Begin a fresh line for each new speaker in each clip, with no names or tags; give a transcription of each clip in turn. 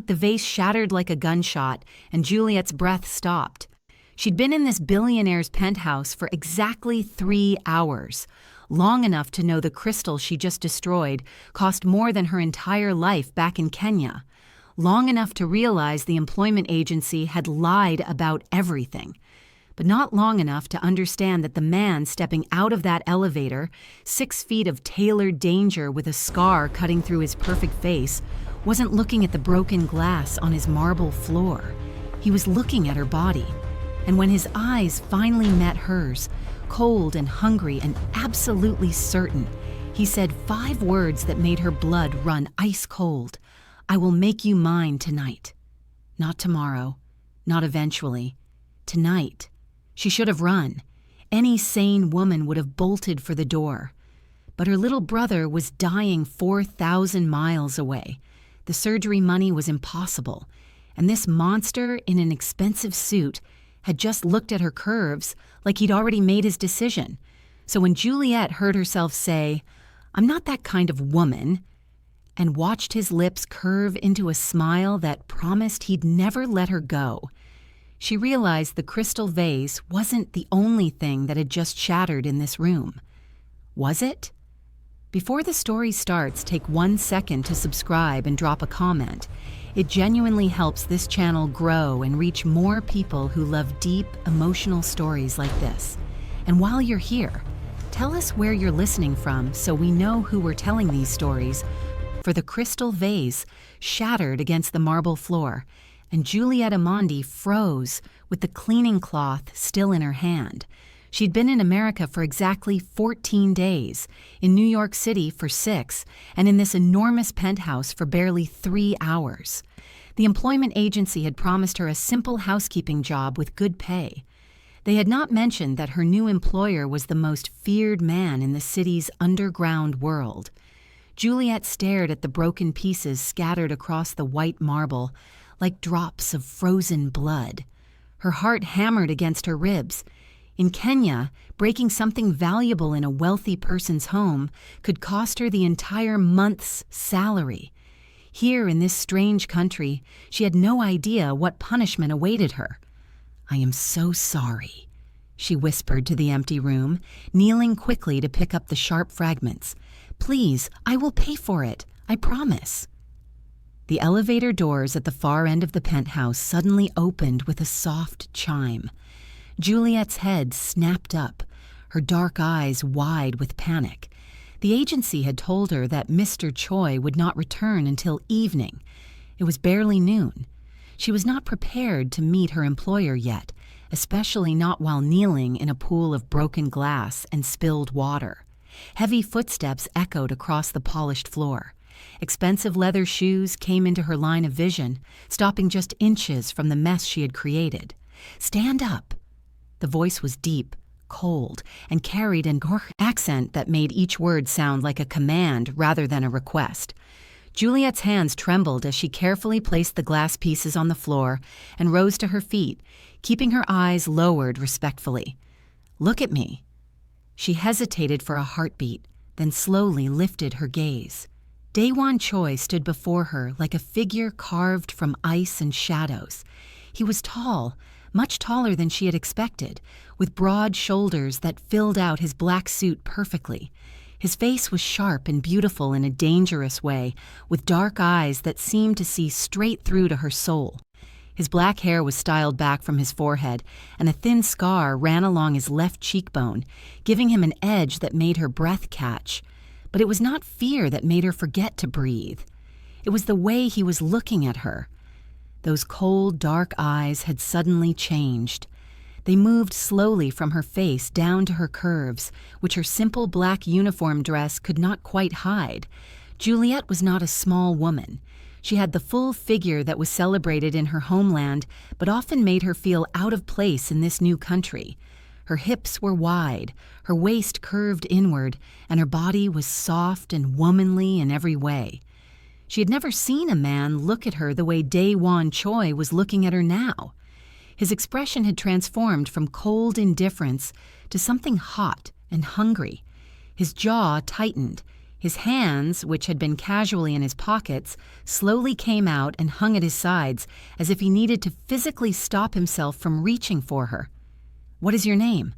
the vase shattered like a gunshot, and Juliet's breath stopped. She'd been in this billionaire's penthouse for exactly 3 hours, long enough to know the crystal she just destroyed cost more than her entire life back in Kenya, long enough to realize the employment agency had lied about everything, but not long enough to understand that the man stepping out of that elevator, 6 feet of tailored danger with a scar cutting through his perfect face, wasn't looking at the broken glass on his marble floor. He was looking at her body. And when his eyes finally met hers, cold and hungry and absolutely certain, he said 5 words that made her blood run ice cold. "I will make you mine tonight." Not tomorrow, not eventually. Tonight. She should have run. Any sane woman would have bolted for the door. But her little brother was dying 4,000 miles away. The surgery money was impossible, and this monster in an expensive suit had just looked at her curves like he'd already made his decision. So when Juliet heard herself say, "I'm not that kind of woman," and watched his lips curve into a smile that promised he'd never let her go, she realized the crystal vase wasn't the only thing that had just shattered in this room. Was it? Before the story starts, take 1 second to subscribe and drop a comment. It genuinely helps this channel grow and reach more people who love deep, emotional stories like this. And while you're here, tell us where you're listening from so we know who we're telling these stories. For the crystal vase shattered against the marble floor, and Juliet Amondi froze with the cleaning cloth still in her hand. She'd been in America for exactly 14 days, in New York City for 6, and in this enormous penthouse for barely 3 hours. The employment agency had promised her a simple housekeeping job with good pay. They had not mentioned that her new employer was the most feared man in the city's underground world. Juliet stared at the broken pieces scattered across the white marble, like drops of frozen blood. Her heart hammered against her ribs. In Kenya, breaking something valuable in a wealthy person's home could cost her the entire month's salary. Here in this strange country, she had no idea what punishment awaited her. "I am so sorry," she whispered to the empty room, kneeling quickly to pick up the sharp fragments. "Please, I will pay for it. I promise." The elevator doors at the far end of the penthouse suddenly opened with a soft chime. Juliet's head snapped up, her dark eyes wide with panic. The agency had told her that Mr. Choi would not return until evening. It was barely noon. She was not prepared to meet her employer yet, especially not while kneeling in a pool of broken glass and spilled water. Heavy footsteps echoed across the polished floor. Expensive leather shoes came into her line of vision, stopping just inches from the mess she had created. "Stand up." The voice was deep, cold, and carried an accent that made each word sound like a command rather than a request. Juliet's hands trembled as she carefully placed the glass pieces on the floor and rose to her feet, keeping her eyes lowered respectfully. "Look at me." She hesitated for a heartbeat, then slowly lifted her gaze. Daewon Choi stood before her like a figure carved from ice and shadows. He was tall, much taller than she had expected, with broad shoulders that filled out his black suit perfectly. His face was sharp and beautiful in a dangerous way, with dark eyes that seemed to see straight through to her soul. His black hair was styled back from his forehead, and a thin scar ran along his left cheekbone, giving him an edge that made her breath catch. But it was not fear that made her forget to breathe. It was the way he was looking at her. Those cold, dark eyes had suddenly changed. They moved slowly from her face down to her curves, which her simple black uniform dress could not quite hide. Juliet was not a small woman. She had the full figure that was celebrated in her homeland, but often made her feel out of place in this new country. Her hips were wide, her waist curved inward, and her body was soft and womanly in every way. She had never seen a man look at her the way Daewon Choi was looking at her now. His expression had transformed from cold indifference to something hot and hungry. His jaw tightened, His hands, which had been casually in his pockets, slowly came out and hung at his sides as if he needed to physically stop himself from reaching for her. "What is your name?"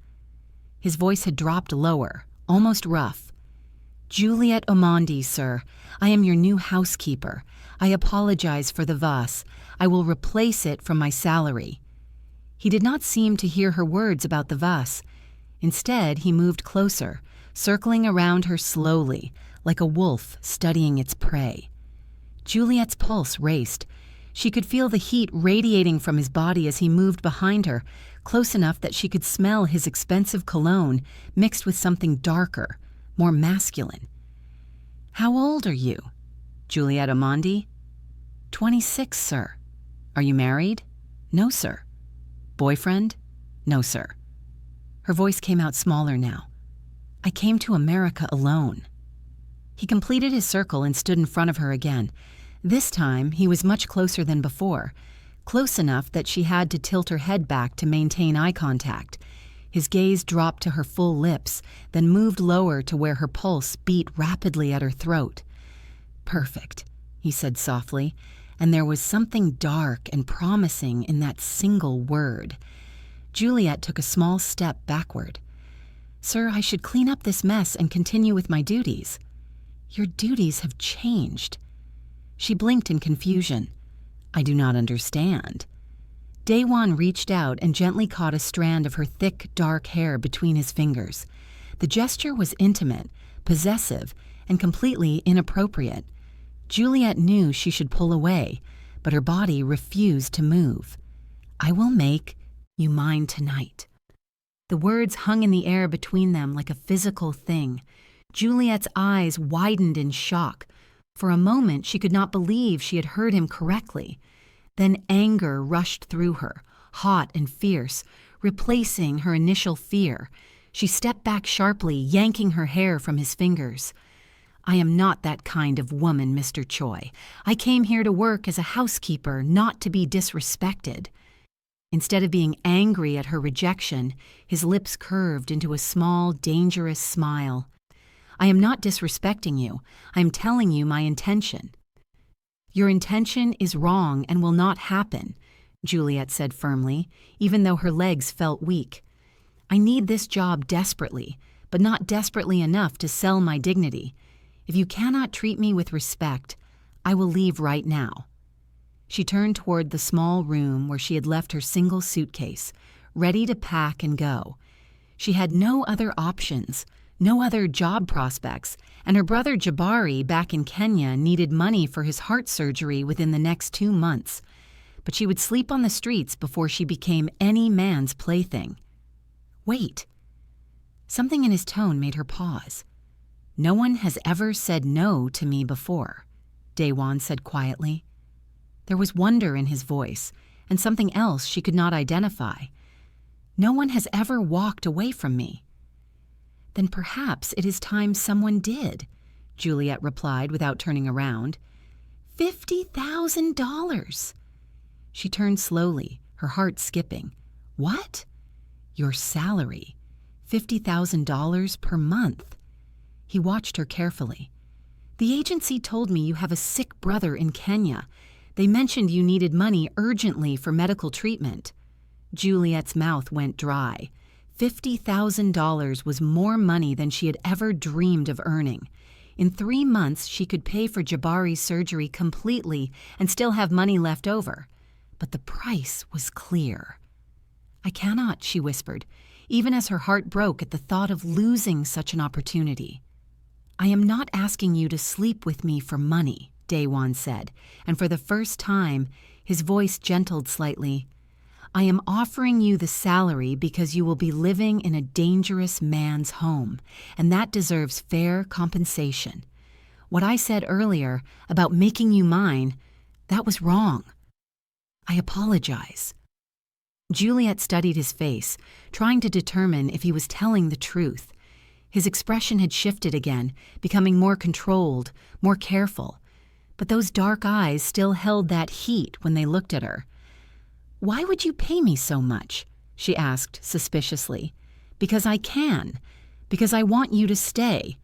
His voice had dropped lower, almost rough. "Juliet Omondi, sir. I am your new housekeeper. I apologize for the vase. I will replace it from my salary." He did not seem to hear her words about the vase. Instead, he moved closer, circling around her slowly, like a wolf studying its prey. Juliet's pulse raced. She could feel the heat radiating from his body as he moved behind her, close enough that she could smell his expensive cologne mixed with something darker, more masculine. "How old are you?" "Juliet Omondi." 26, sir." "Are you married?" "No, sir." "Boyfriend?" "No, sir." Her voice came out smaller now. "I came to America alone." He completed his circle and stood in front of her again. This time, he was much closer than before, close enough that she had to tilt her head back to maintain eye contact. His gaze dropped to her full lips, then moved lower to where her pulse beat rapidly at her throat. "Perfect," he said softly, and there was something dark and promising in that single word. Juliet took a small step backward. "Sir, I should clean up this mess and continue with my duties." "Your duties have changed." She blinked in confusion. "I do not understand." Daewon reached out and gently caught a strand of her thick, dark hair between his fingers. The gesture was intimate, possessive, and completely inappropriate. Juliet knew she should pull away, but her body refused to move. "I will make you mine tonight." The words hung in the air between them like a physical thing. Juliet's eyes widened in shock. For a moment, she could not believe she had heard him correctly. Then anger rushed through her, hot and fierce, replacing her initial fear. She stepped back sharply, yanking her hair from his fingers. "I am not that kind of woman, Mr. Choi. I came here to work as a housekeeper, not to be disrespected." Instead of being angry at her rejection, his lips curved into a small, dangerous smile. "I am not disrespecting you. I am telling you my intention." "Your intention is wrong and will not happen," Juliet said firmly, even though her legs felt weak. "I need this job desperately, but not desperately enough to sell my dignity. If you cannot treat me with respect, I will leave right now." She turned toward the small room where she had left her single suitcase, ready to pack and go. She had no other options, no other job prospects, and her brother Jabari back in Kenya needed money for his heart surgery within the next 2 months. But she would sleep on the streets before she became any man's plaything. "Wait." Something in his tone made her pause. "No one has ever said no to me before," Daewon said quietly. There was wonder in his voice, and something else she could not identify. "No one has ever walked away from me." "Then perhaps it is time someone did," Juliet replied without turning around. $50,000! She turned slowly, her heart skipping. "What?" "Your salary. $50,000 per month." He watched her carefully. "The agency told me you have a sick brother in Kenya. They mentioned you needed money urgently for medical treatment." Juliet's mouth went dry. $50,000 was more money than she had ever dreamed of earning. In 3 months, she could pay for Jabari's surgery completely and still have money left over. But the price was clear. "I cannot," she whispered, even as her heart broke at the thought of losing such an opportunity. "I am not asking you to sleep with me for money," Daewon said, and for the first time, his voice gentled slightly. "I am offering you the salary because you will be living in a dangerous man's home, and that deserves fair compensation. What I said earlier about making you mine, that was wrong. I apologize." Juliet studied his face, trying to determine if he was telling the truth. His expression had shifted again, becoming more controlled, more careful. But those dark eyes still held that heat when they looked at her. "Why would you pay me so much?" she asked suspiciously. "Because I can. Because I want you to stay."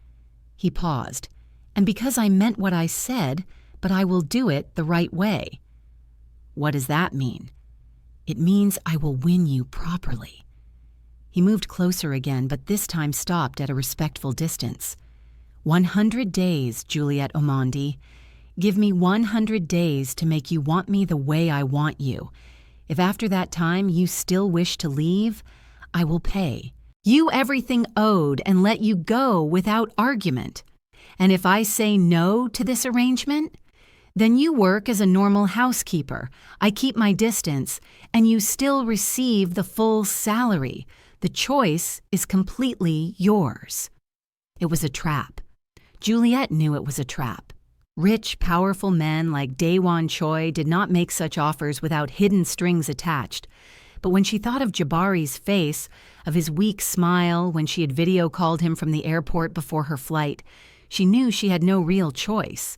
He paused. And because I meant what I said, but I will do it the right way." "What does that mean?" "It means I will win you properly." He moved closer again, but this time stopped at a respectful distance. 100 days, Juliet Omondi. Give me 100 days to make you want me the way I want you. If after that time you still wish to leave, I will pay you everything owed and let you go without argument. And if I say no to this arrangement, then you work as a normal housekeeper. I keep my distance, and you still receive the full salary. The choice is completely yours." It was a trap. Juliet knew it was a trap. Rich, powerful men like Daewon Choi did not make such offers without hidden strings attached. But when she thought of Jabari's face, of his weak smile when she had video called him from the airport before her flight, she knew she had no real choice.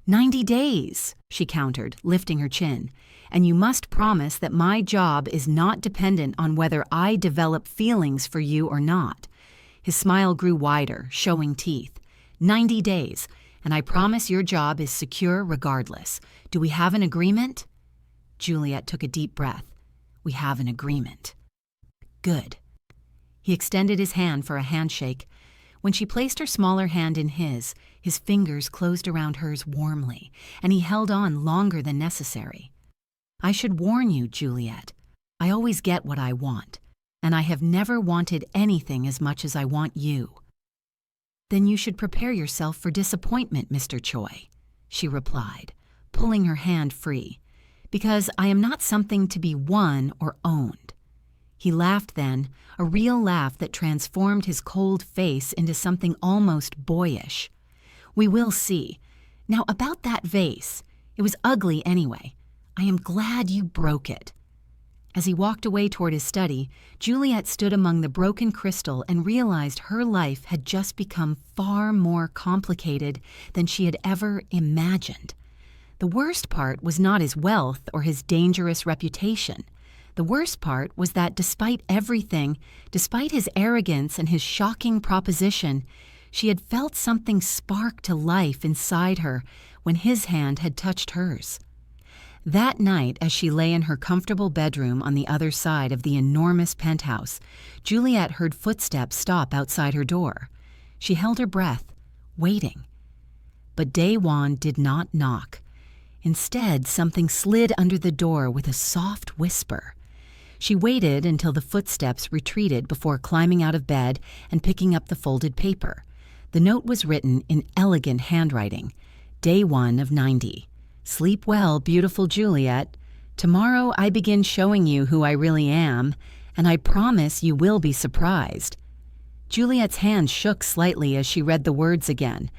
90 days, she countered, lifting her chin. "And you must promise that my job is not dependent on whether I develop feelings for you or not." His smile grew wider, showing teeth. 90 days, and I promise your job is secure regardless. Do we have an agreement?" Juliet took a deep breath. "We have an agreement." "Good." He extended his hand for a handshake. When she placed her smaller hand in his fingers closed around hers warmly, and he held on longer than necessary. "I should warn you, Juliet. I always get what I want, and I have never wanted anything as much as I want you." "Then you should prepare yourself for disappointment, Mr. Choi," she replied, pulling her hand free, "because I am not something to be won or owned." He laughed then, a real laugh that transformed his cold face into something almost boyish. "We will see. Now about that vase. It was ugly anyway. I am glad you broke it." As he walked away toward his study, Juliet stood among the broken crystal and realized her life had just become far more complicated than she had ever imagined. The worst part was not his wealth or his dangerous reputation. The worst part was that despite everything, despite his arrogance and his shocking proposition, she had felt something spark to life inside her when his hand had touched hers. That night, as she lay in her comfortable bedroom on the other side of the enormous penthouse, Juliet heard footsteps stop outside her door. She held her breath, waiting. But Daewon did not knock. Instead, something slid under the door with a soft whisper. She waited until the footsteps retreated before climbing out of bed and picking up the folded paper. The note was written in elegant handwriting. Day 1 of 90. "Sleep well, beautiful Juliet. Tomorrow I begin showing you who I really am, and I promise you will be surprised." Juliet's hand shook slightly as she read the words again.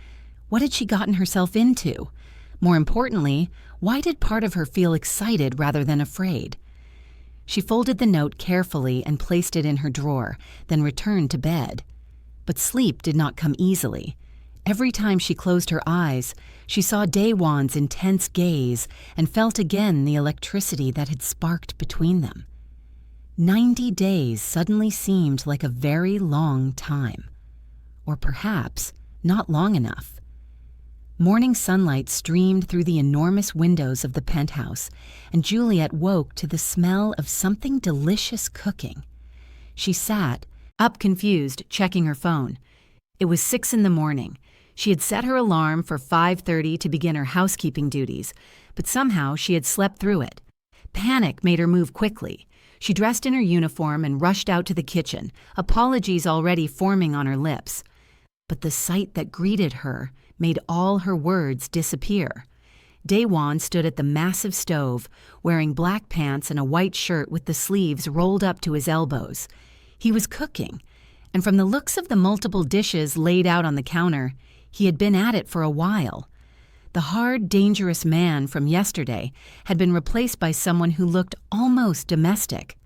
What had she gotten herself into? More importantly, why did part of her feel excited rather than afraid? She folded the note carefully and placed it in her drawer, then returned to bed. But sleep did not come easily. Every time she closed her eyes, she saw Daewon's intense gaze and felt again the electricity that had sparked between them. 90 days suddenly seemed like a very long time. Or perhaps not long enough. Morning sunlight streamed through the enormous windows of the penthouse, and Juliet woke to the smell of something delicious cooking. She sat, up confused, checking her phone. It was 6 in the morning. She had set her alarm for 5:30 to begin her housekeeping duties, but somehow she had slept through it. Panic made her move quickly. She dressed in her uniform and rushed out to the kitchen, apologies already forming on her lips. But the sight that greeted her made all her words disappear. Daewon stood at the massive stove, wearing black pants and a white shirt with the sleeves rolled up to his elbows. He was cooking, and from the looks of the multiple dishes laid out on the counter, he had been at it for a while. The hard, dangerous man from yesterday had been replaced by someone who looked almost domestic.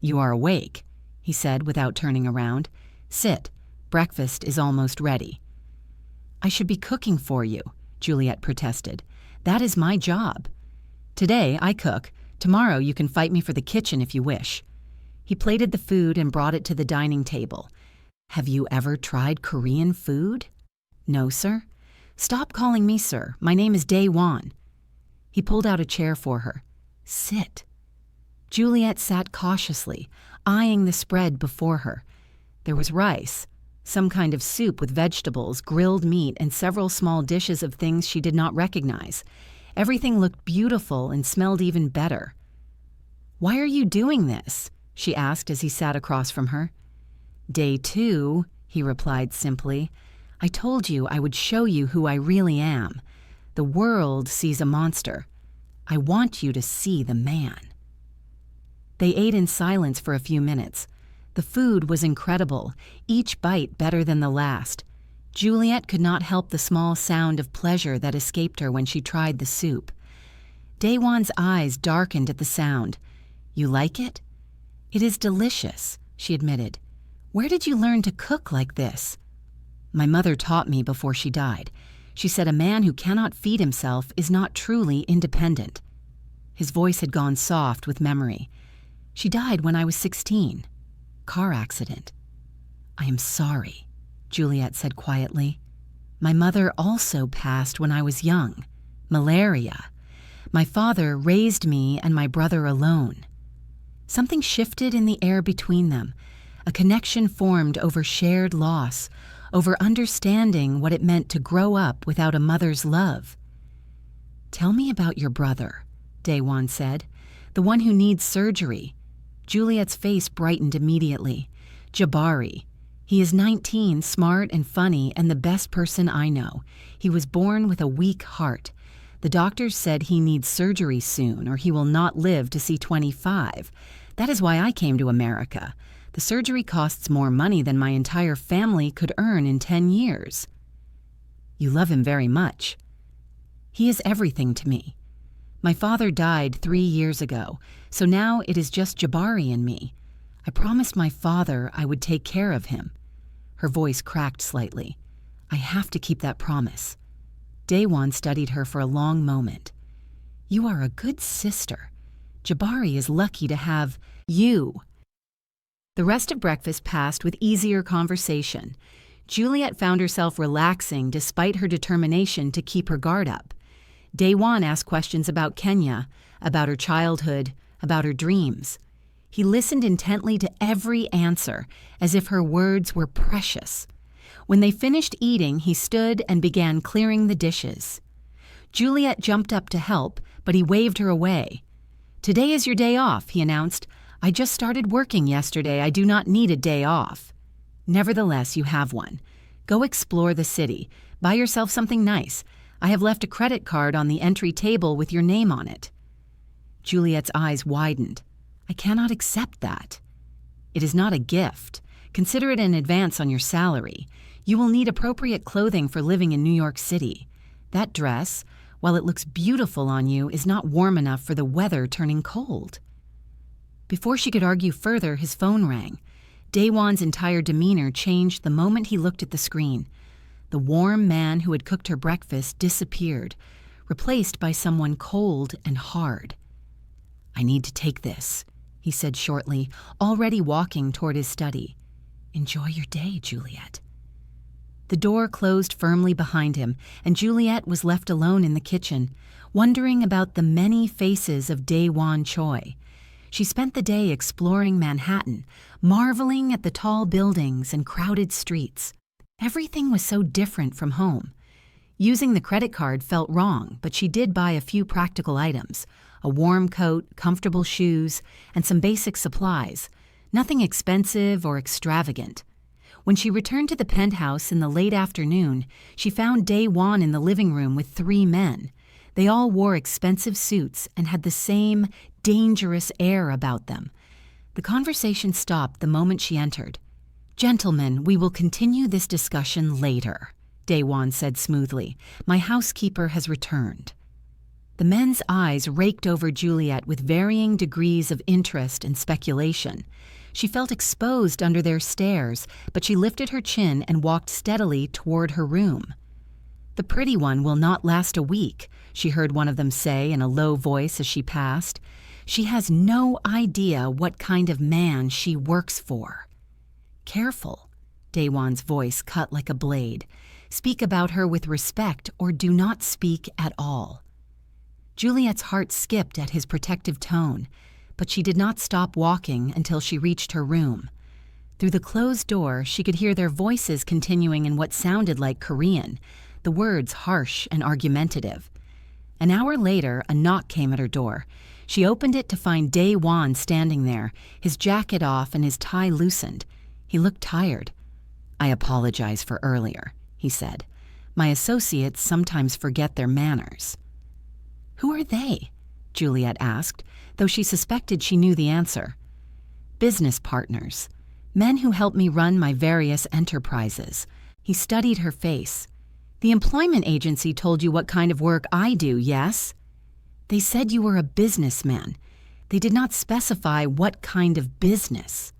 "You are awake," he said without turning around. "Sit. Breakfast is almost ready." "I should be cooking for you," Juliet protested. "That is my job. Today I cook. Tomorrow you can fight me for the kitchen if you wish." He plated the food and brought it to the dining table. "Have you ever tried Korean food?" "No, sir." "Stop calling me sir. My name is Daewon." He pulled out a chair for her. "Sit." Juliet sat cautiously, eyeing the spread before her. There was rice, some kind of soup with vegetables, grilled meat, and several small dishes of things she did not recognize. Everything looked beautiful and smelled even better. "Why are you doing this?" she asked as he sat across from her. "Day 2, he replied simply. "I told you I would show you who I really am. The world sees a monster. I want you to see the man." They ate in silence for a few minutes. The food was incredible, each bite better than the last. Juliet could not help the small sound of pleasure that escaped her when she tried the soup. Daewon's eyes darkened at the sound. "You like it?" "It is delicious," she admitted. "Where did you learn to cook like this?" "My mother taught me before she died. She said a man who cannot feed himself is not truly independent." His voice had gone soft with memory. "She died when I was 16. Car accident." "I am sorry," Juliet said quietly. "My mother also passed when I was young. Malaria. My father raised me and my brother alone." Something shifted in the air between them. A connection formed over shared loss, over understanding what it meant to grow up without a mother's love. "Tell me about your brother," Daewon said. "The one who needs surgery." Juliet's face brightened immediately. "Jabari. He is 19, smart and funny, and the best person I know. He was born with a weak heart. The doctors said he needs surgery soon, or he will not live to see 25. That is why I came to America. The surgery costs more money than my entire family could earn in 10 years. "You love him very much." "He is everything to me. My father died 3 years ago, so now it is just Jabari and me. I promised my father I would take care of him." Her voice cracked slightly. "I have to keep that promise." Daewon studied her for a long moment. "You are a good sister. Jabari is lucky to have you." The rest of breakfast passed with easier conversation. Juliet found herself relaxing despite her determination to keep her guard up. Daewon asked questions about Kenya, about her childhood, about her dreams. He listened intently to every answer, as if her words were precious. When they finished eating, he stood and began clearing the dishes. Juliet jumped up to help, but he waved her away. "Today is your day off," he announced. "I just started working yesterday. I do not need a day off." "Nevertheless, you have one. Go explore the city. Buy yourself something nice. I have left a credit card on the entry table with your name on it." Juliet's eyes widened. "I cannot accept that." "It is not a gift. Consider it an advance on your salary. You will need appropriate clothing for living in New York City. That dress, while it looks beautiful on you, is not warm enough for the weather turning cold." Before she could argue further, his phone rang. Daewon's entire demeanor changed the moment he looked at the screen. The warm man who had cooked her breakfast disappeared, replaced by someone cold and hard. "I need to take this," he said shortly, already walking toward his study. "Enjoy your day, Juliet." The door closed firmly behind him, and Juliet was left alone in the kitchen, wondering about the many faces of Daewon Choi. She spent the day exploring Manhattan, marveling at the tall buildings and crowded streets. Everything was so different from home. Using the credit card felt wrong, but she did buy a few practical items: a warm coat, comfortable shoes, and some basic supplies. Nothing expensive or extravagant. When she returned to the penthouse in the late afternoon, she found Daewon in the living room with 3 men. They all wore expensive suits and had the same dangerous air about them. The conversation stopped the moment she entered. "Gentlemen, we will continue this discussion later," Daewon said smoothly. "My housekeeper has returned." The men's eyes raked over Juliet with varying degrees of interest and speculation. She felt exposed under their stares, but she lifted her chin and walked steadily toward her room. "The pretty one will not last a week," she heard one of them say in a low voice as she passed. "She has no idea what kind of man she works for." "Careful," Daewon's voice cut like a blade. Speak about her with respect or do not speak at all." Juliet's heart skipped at his protective tone, but she did not stop walking until she reached her room. Through the closed door, she could hear their voices continuing in what sounded like Korean, the words harsh and argumentative. An hour later, a knock came at her door. She opened it to find Dae-won standing there, his jacket off and his tie loosened. He looked tired. "I apologize for earlier," he said. "My associates sometimes forget their manners." "Who are they?" Juliet asked, though she suspected she knew the answer. "Business partners. Men who help me run my various enterprises." He studied her face. "The employment agency told you what kind of work I do, yes?" "They said you were a businessman. They did not specify what kind of business."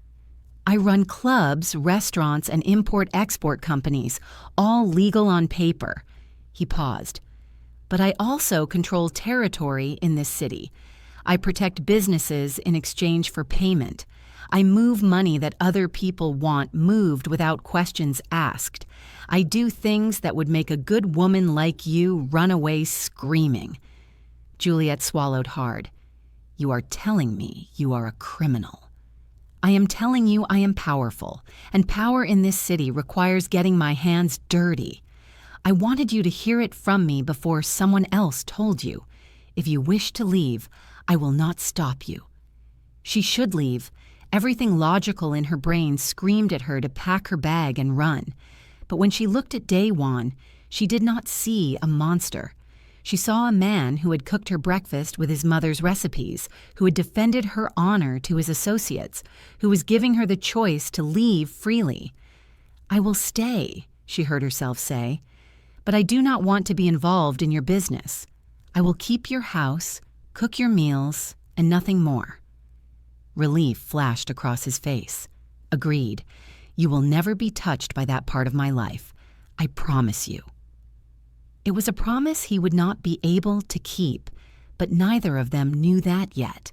"I run clubs, restaurants, and import-export companies, all legal on paper." He paused. "But I also control territory in this city. I protect businesses in exchange for payment. I move money that other people want moved without questions asked. I do things that would make a good woman like you run away screaming." Juliet swallowed hard. "You are telling me you are a criminal." "I am telling you I am powerful, and power in this city requires getting my hands dirty. I wanted you to hear it from me before someone else told you. If you wish to leave, I will not stop you." She should leave. Everything logical in her brain screamed at her to pack her bag and run. But when she looked at Dae-won, she did not see a monster. She saw a man who had cooked her breakfast with his mother's recipes, who had defended her honor to his associates, who was giving her the choice to leave freely. "I will stay," she heard herself say, "but I do not want to be involved in your business. I will keep your house, cook your meals, and nothing more." Relief flashed across his face. "Agreed. You will never be touched by that part of my life. I promise you." It was a promise he would not be able to keep, but neither of them knew that yet.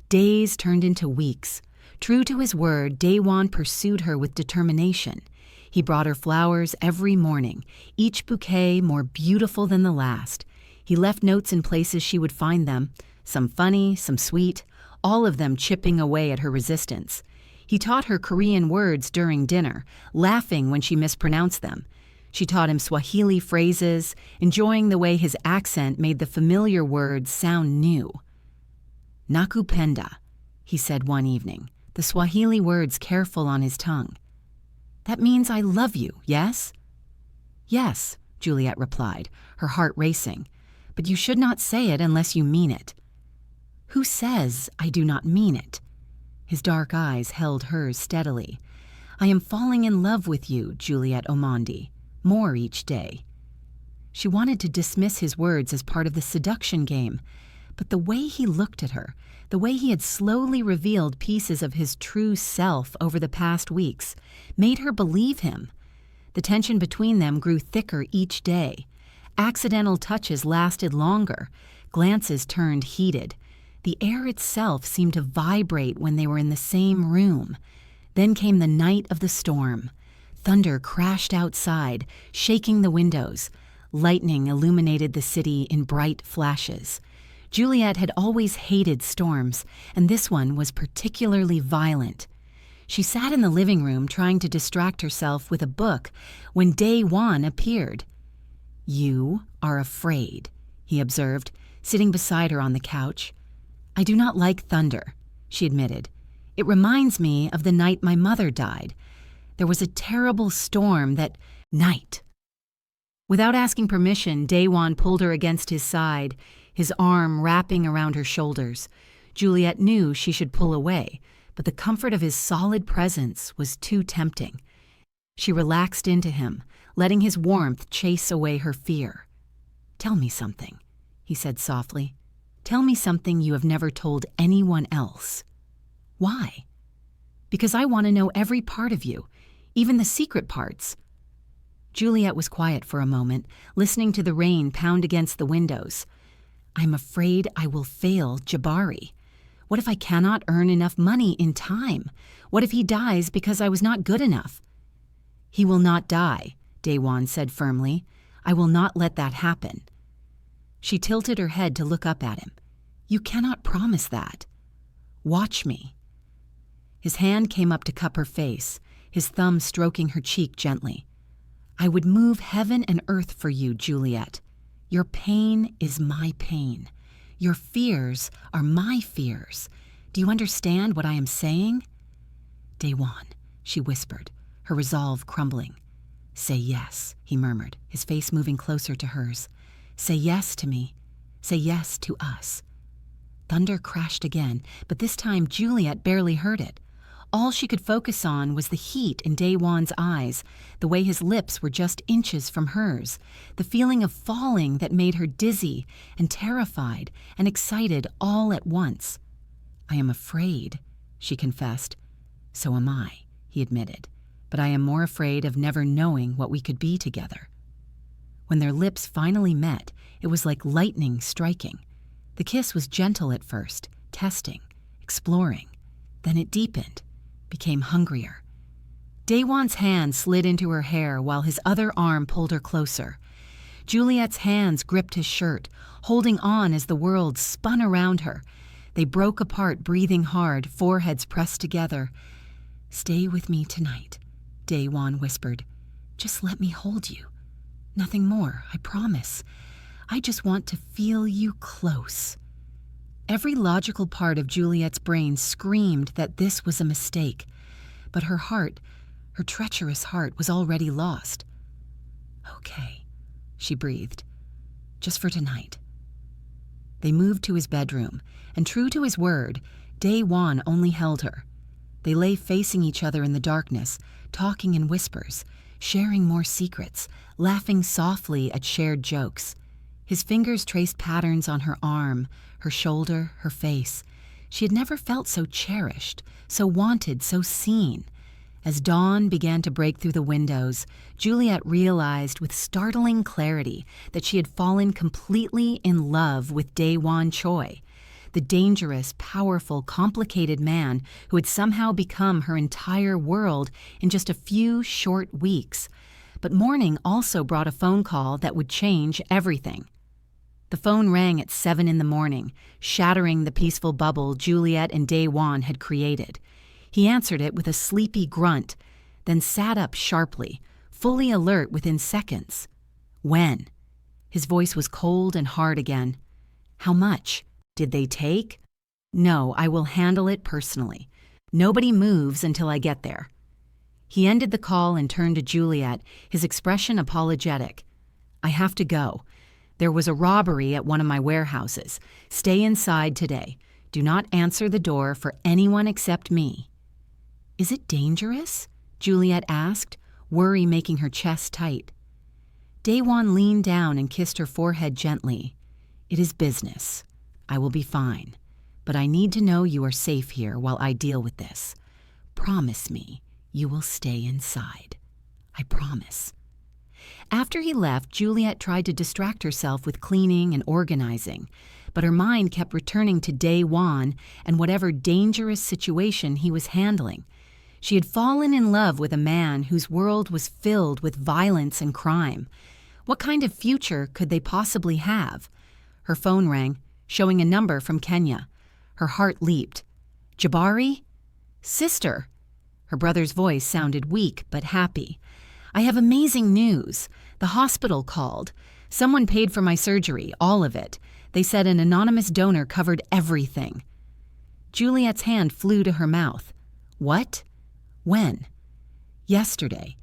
Days turned into weeks. True to his word, Dae-won pursued her with determination. He brought her flowers every morning, each bouquet more beautiful than the last. He left notes in places she would find them, some funny, some sweet, all of them chipping away at her resistance. He taught her Korean words during dinner, laughing when she mispronounced them. She taught him Swahili phrases, enjoying the way his accent made the familiar words sound new. "Nakupenda," he said one evening, the Swahili words careful on his tongue. "That means I love you, yes?" "Yes," Juliet replied, her heart racing. "But you should not say it unless you mean it." "Who says I do not mean it?" His dark eyes held hers steadily. "I am falling in love with you, Juliet Omondi, more each day." She wanted to dismiss his words as part of the seduction game, but the way he looked at her, the way he had slowly revealed pieces of his true self over the past weeks, made her believe him. The tension between them grew thicker each day. Accidental touches lasted longer. Glances turned heated. The air itself seemed to vibrate when they were in the same room. Then came the night of the storm. Thunder crashed outside, shaking the windows. Lightning illuminated the city in bright flashes. Juliet had always hated storms, and this one was particularly violent. She sat in the living room trying to distract herself with a book when Dae-won appeared. "You are afraid," he observed, sitting beside her on the couch. "I do not like thunder," she admitted. "It reminds me of the night my mother died. There was a terrible storm that night." Without asking permission, Dae-won pulled her against his side, his arm wrapping around her shoulders. Juliet knew she should pull away, but the comfort of his solid presence was too tempting. She relaxed into him, letting his warmth chase away her fear. "Tell me something," he said softly. "Tell me something you have never told anyone else." "Why?" "Because I want to know every part of you, even the secret parts." Juliet was quiet for a moment, listening to the rain pound against the windows. "I'm afraid I will fail Jabari. What if I cannot earn enough money in time? What if he dies because I was not good enough?" "He will not die," Daewon said firmly. "I will not let that happen." She tilted her head to look up at him. "You cannot promise that." "Watch me." His hand came up to cup her face, his thumb stroking her cheek gently. "I would move heaven and earth for you, Juliet. Your pain is my pain. Your fears are my fears. Do you understand what I am saying?" "Daewon," she whispered, her resolve crumbling. "Say yes," he murmured, his face moving closer to hers. "Say yes to me. Say yes to us." Thunder crashed again, but this time Juliet barely heard it. All she could focus on was the heat in Daewon's eyes, the way his lips were just inches from hers, the feeling of falling that made her dizzy and terrified and excited all at once. "I am afraid," she confessed. "So am I," he admitted, "but I am more afraid of never knowing what we could be together." When their lips finally met, it was like lightning striking. The kiss was gentle at first, testing, exploring. Then it deepened, became hungrier. Daewon's hand slid into her hair while his other arm pulled her closer. Juliet's hands gripped his shirt, holding on as the world spun around her. They broke apart, breathing hard, foreheads pressed together. "Stay with me tonight," Daewon whispered. "Just let me hold you. Nothing more, I promise. I just want to feel you close." Every logical part of Juliet's brain screamed that this was a mistake, but her heart, her treacherous heart, was already lost. "Okay," she breathed, "just for tonight." They moved to his bedroom, and true to his word, Daewon only held her. They lay facing each other in the darkness, talking in whispers, sharing more secrets, laughing softly at shared jokes. His fingers traced patterns on her arm, her shoulder, her face. She had never felt so cherished, so wanted, so seen. As dawn began to break through the windows, Juliet realized with startling clarity that she had fallen completely in love with Daewon Choi, the dangerous, powerful, complicated man who had somehow become her entire world in just a few short weeks. But morning also brought a phone call that would change everything. The phone rang at 7 in the morning, shattering the peaceful bubble Juliet and Daewon had created. He answered it with a sleepy grunt, then sat up sharply, fully alert within seconds. "When?" His voice was cold and hard again. "How much? Did they take?" "No, I will handle it personally. Nobody moves until I get there." He ended the call and turned to Juliet, his expression apologetic. "I have to go. There was a robbery at one of my warehouses. Stay inside today. Do not answer the door for anyone except me." "Is it dangerous?" Juliet asked, worry making her chest tight. Daewon leaned down and kissed her forehead gently. "It is business. I will be fine. But I need to know you are safe here while I deal with this. Promise me you will stay inside. I promise." After he left, Juliet tried to distract herself with cleaning and organizing, but her mind kept returning to Daewon and whatever dangerous situation he was handling. She had fallen in love with a man whose world was filled with violence and crime. What kind of future could they possibly have? Her phone rang, showing a number from Kenya. Her heart leaped. "Jabari?" "Sister." Her brother's voice sounded weak but happy. "I have amazing news. The hospital called. Someone paid for my surgery, all of it. They said an anonymous donor covered everything." Juliet's hand flew to her mouth. "What? When?" "Yesterday.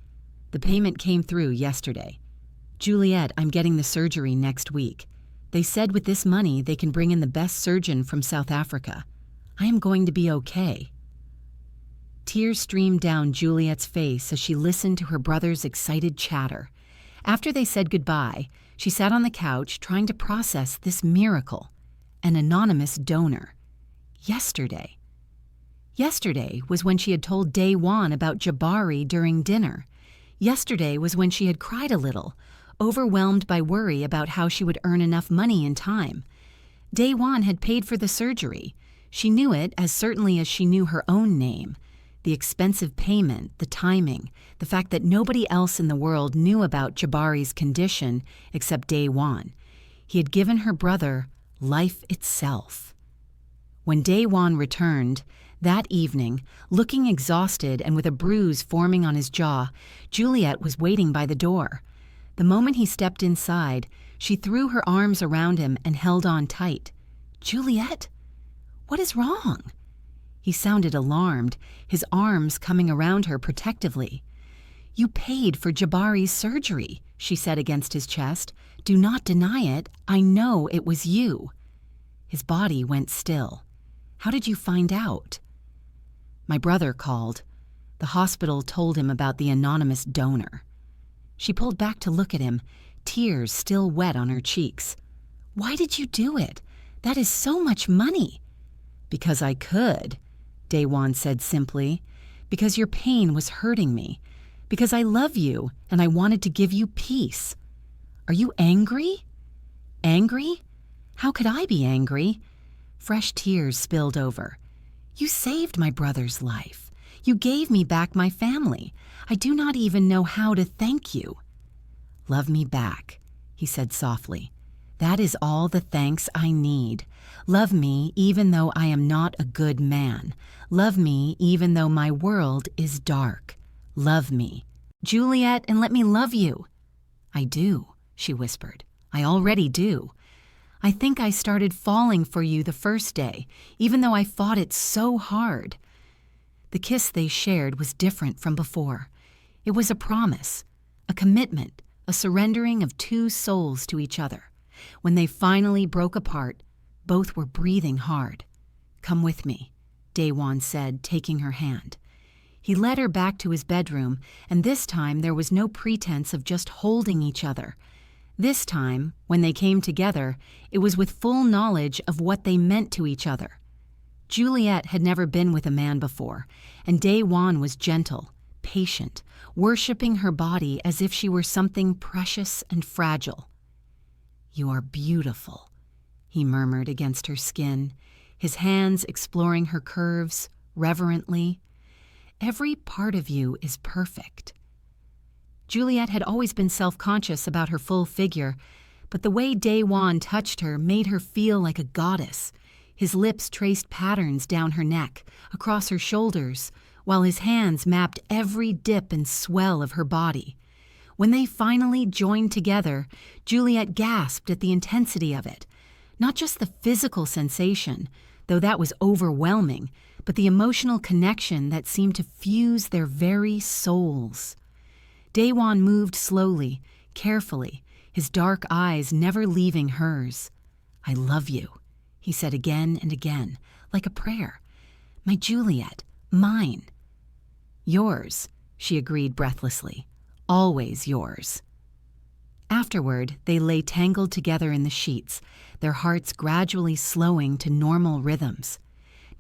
The payment came through yesterday. Juliet, I'm getting the surgery next week. They said with this money they can bring in the best surgeon from South Africa. I am going to be okay." Tears streamed down Juliet's face as she listened to her brother's excited chatter. After they said goodbye, she sat on the couch trying to process this miracle. An anonymous donor. Yesterday. Yesterday was when she had told Daewon about Jabari during dinner. Yesterday was when she had cried a little, overwhelmed by worry about how she would earn enough money in time. Daewon had paid for the surgery. She knew it as certainly as she knew her own name. The expensive payment, the timing, the fact that nobody else in the world knew about Jabari's condition except Daewon. He had given her brother life itself. When Daewon returned, that evening, looking exhausted and with a bruise forming on his jaw, Juliet was waiting by the door. The moment he stepped inside, she threw her arms around him and held on tight. "Juliet? What is wrong?" He sounded alarmed, his arms coming around her protectively. "You paid for Jabari's surgery," she said against his chest. "Do not deny it. I know it was you." His body went still. "How did you find out?" "My brother called. The hospital told him about the anonymous donor." She pulled back to look at him, tears still wet on her cheeks. "Why did you do it? That is so much money." "Because I could," Daewon said simply. "Because your pain was hurting me. Because I love you and I wanted to give you peace." "Are you angry?" "Angry? How could I be angry?" Fresh tears spilled over. "You saved my brother's life. You gave me back my family. I do not even know how to thank you." "Love me back," he said softly. "That is all the thanks I need. Love me even though I am not a good man. Love me even though my world is dark. Love me. Juliet, and let me love you." "I do," she whispered. "I already do. I think I started falling for you the first day, even though I fought it so hard." The kiss they shared was different from before. It was a promise, a commitment, a surrendering of two souls to each other. When they finally broke apart, both were breathing hard. "Come with me," Daewon said, taking her hand. He led her back to his bedroom, and this time there was no pretense of just holding each other. This time, when they came together, it was with full knowledge of what they meant to each other. Juliet had never been with a man before, and Daewon was gentle, patient, worshiping her body as if she were something precious and fragile. "You are beautiful," he murmured against her skin, his hands exploring her curves, reverently. "Every part of you is perfect." Juliet had always been self-conscious about her full figure, but the way Daewon touched her made her feel like a goddess. His lips traced patterns down her neck, across her shoulders, while his hands mapped every dip and swell of her body. When they finally joined together, Juliet gasped at the intensity of it. Not just the physical sensation, though that was overwhelming, but the emotional connection that seemed to fuse their very souls. Daewon moved slowly, carefully, his dark eyes never leaving hers. "I love you," he said again and again, like a prayer. "My Juliet, mine." "Yours," she agreed breathlessly. "Always yours." Afterward, they lay tangled together in the sheets, their hearts gradually slowing to normal rhythms.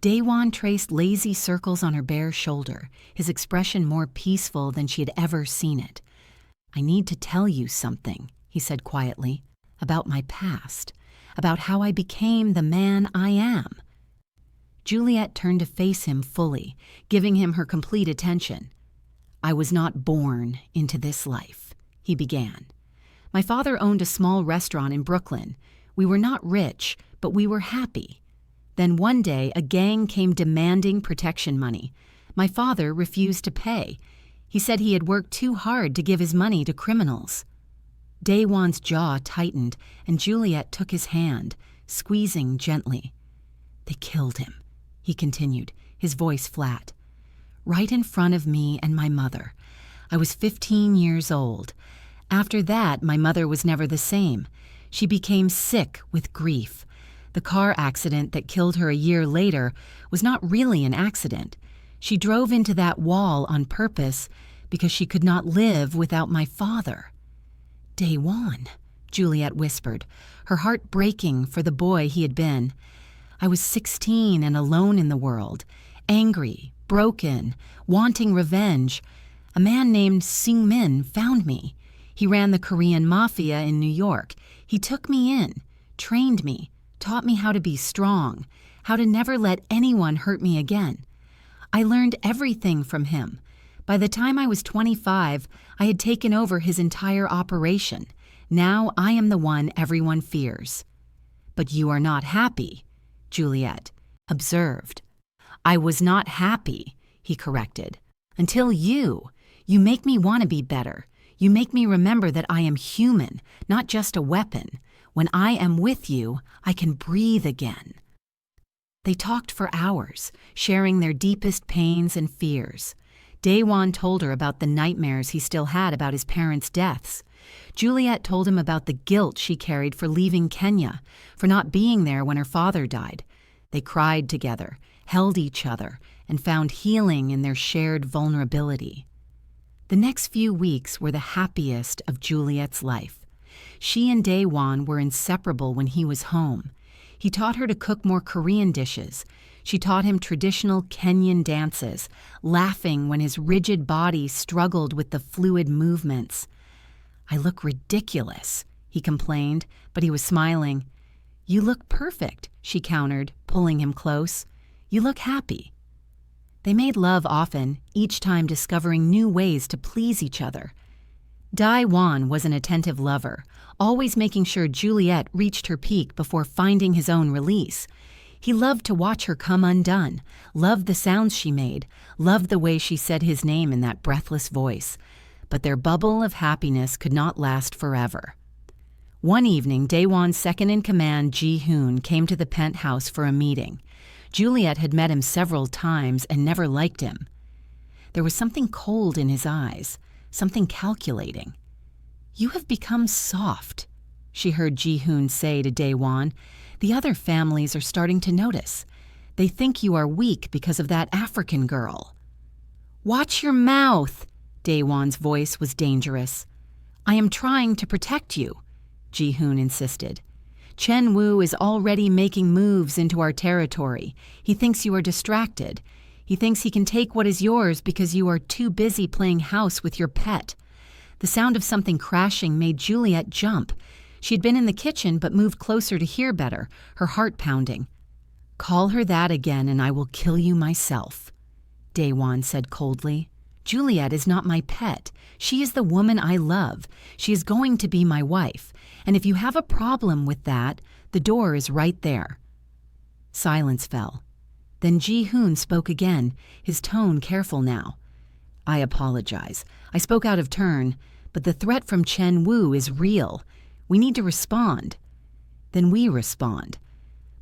Daewon traced lazy circles on her bare shoulder, his expression more peaceful than she had ever seen it. "I need to tell you something," he said quietly, "about my past, about how I became the man I am." Juliet turned to face him fully, giving him her complete attention. "I was not born into this life," he began. "My father owned a small restaurant in Brooklyn. We were not rich, but we were happy. Then one day, a gang came demanding protection money. My father refused to pay. He said he had worked too hard to give his money to criminals." Daewon's jaw tightened, and Juliet took his hand, squeezing gently. "They killed him," he continued, his voice flat. "Right in front of me and my mother. I was 15 years old. After that, my mother was never the same. She became sick with grief. The car accident that killed her a year later was not really an accident. She drove into that wall on purpose because she could not live without my father." "Daewon," Juliet whispered, her heart breaking for the boy he had been. "I was 16 and alone in the world, angry, broken, wanting revenge. A man named Seung-min found me. He ran the Korean Mafia in New York. He took me in, trained me, taught me how to be strong, how to never let anyone hurt me again. I learned everything from him. By the time I was 25, I had taken over his entire operation. Now I am the one everyone fears." "But you are not happy," Juliet observed. "I was not happy," he corrected. "Until you. You make me want to be better. You make me remember that I am human, not just a weapon. When I am with you, I can breathe again." They talked for hours, sharing their deepest pains and fears. Daewon told her about the nightmares he still had about his parents' deaths. Juliet told him about the guilt she carried for leaving Kenya, for not being there when her father died. They cried together, held each other, and found healing in their shared vulnerability. The next few weeks were the happiest of Juliet's life. She and Daewon were inseparable when he was home. He taught her to cook more Korean dishes. She taught him traditional Kenyan dances, laughing when his rigid body struggled with the fluid movements. "I look ridiculous," he complained, but he was smiling. "You look perfect," she countered, pulling him close. "You look happy." They made love often, each time discovering new ways to please each other. Daewon was an attentive lover, always making sure Juliet reached her peak before finding his own release. He loved to watch her come undone, loved the sounds she made, loved the way she said his name in that breathless voice. But their bubble of happiness could not last forever. One evening, Daewon's second-in-command, Ji-hoon, came to the penthouse for a meeting. Juliet had met him several times and never liked him. There was something cold in his eyes, something calculating. "You have become soft," she heard Ji-hoon say to Daewon. "The other families are starting to notice. They think you are weak because of that African girl." "Watch your mouth!" Daewon's voice was dangerous. "I am trying to protect you," Ji-hoon insisted. "Chen Wu is already making moves into our territory. He thinks you are distracted. He thinks he can take what is yours because you are too busy playing house with your pet." The sound of something crashing made Juliet jump. She had been in the kitchen but moved closer to hear better, her heart pounding. "Call her that again and I will kill you myself," Daewon said coldly. "Juliet is not my pet. She is the woman I love. She is going to be my wife. And if you have a problem with that, the door is right there." Silence fell. Then Ji-hoon spoke again, his tone careful now. "I apologize. I spoke out of turn, but the threat from Chen Wu is real. We need to respond." "Then we respond.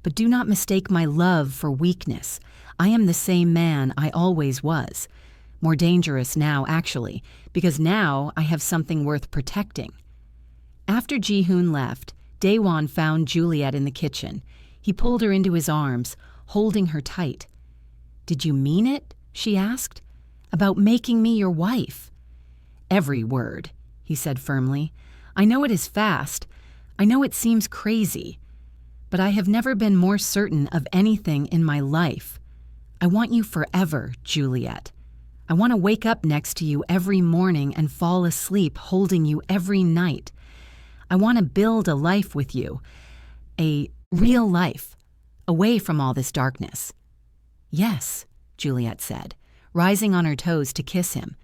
But do not mistake my love for weakness. I am the same man I always was. More dangerous now, actually, because now I have something worth protecting." After Ji-hoon left, Daewon found Juliet in the kitchen. He pulled her into his arms, holding her tight. "Did you mean it?" she asked. "About making me your wife?" "Every word," he said firmly. "I know it is fast. I know it seems crazy. But I have never been more certain of anything in my life. I want you forever, Juliet. I want to wake up next to you every morning and fall asleep holding you every night. I want to build a life with you, a real life, away from all this darkness." "Yes," Juliet said, rising on her toes to kiss him.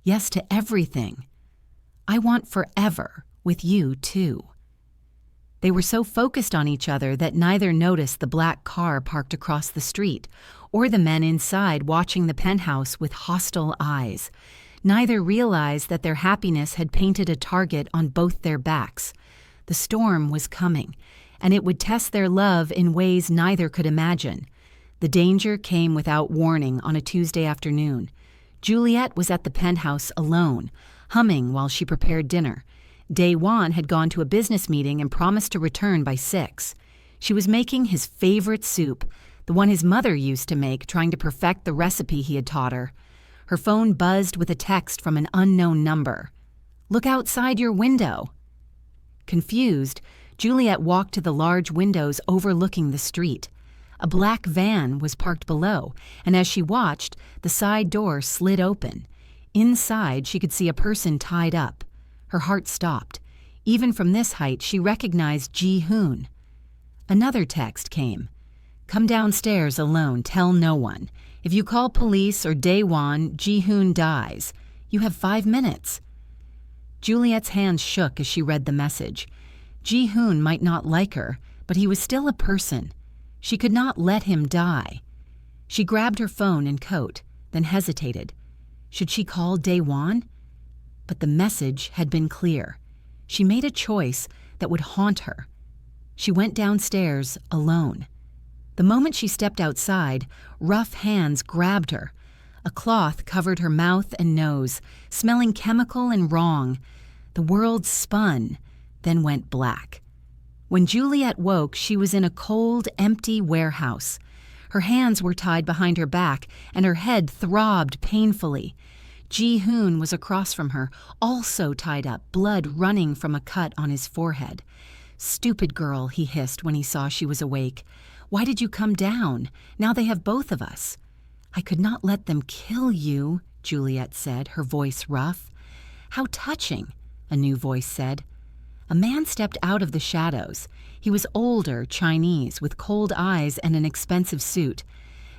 "Yes to everything. I want forever with you, too." They were so focused on each other that neither noticed the black car parked across the street, or the men inside watching the penthouse with hostile eyes. Neither realized that their happiness had painted a target on both their backs. The storm was coming, and it would test their love in ways neither could imagine. The danger came without warning on a Tuesday afternoon. Juliet was at the penthouse alone, humming while she prepared dinner. Daewon had gone to a business meeting and promised to return by 6. She was making his favorite soup, the one his mother used to make, trying to perfect the recipe he had taught her. Her phone buzzed with a text from an unknown number. "Look outside your window." Confused, Juliet walked to the large windows overlooking the street. A black van was parked below, and as she watched, the side door slid open. Inside, she could see a person tied up. Her heart stopped. Even from this height, she recognized Ji-hoon. Another text came. "Come downstairs alone, tell no one. If you call police or Daewon, Ji-hoon dies. You have 5 minutes." Juliet's hands shook as she read the message. Ji-hoon might not like her, but he was still a person. She could not let him die. She grabbed her phone and coat, then hesitated. Should she call Daewon? But the message had been clear. She made a choice that would haunt her. She went downstairs alone. The moment she stepped outside, rough hands grabbed her. A cloth covered her mouth and nose, smelling chemical and wrong. The world spun, then went black. When Juliet woke, she was in a cold, empty warehouse. Her hands were tied behind her back, and her head throbbed painfully. Ji-hoon was across from her, also tied up, blood running from a cut on his forehead. "Stupid girl," he hissed when he saw she was awake. "Why did you come down? Now they have both of us." "I could not let them kill you," Juliet said, her voice rough. "How touching," a new voice said. A man stepped out of the shadows. He was older, Chinese, with cold eyes and an expensive suit.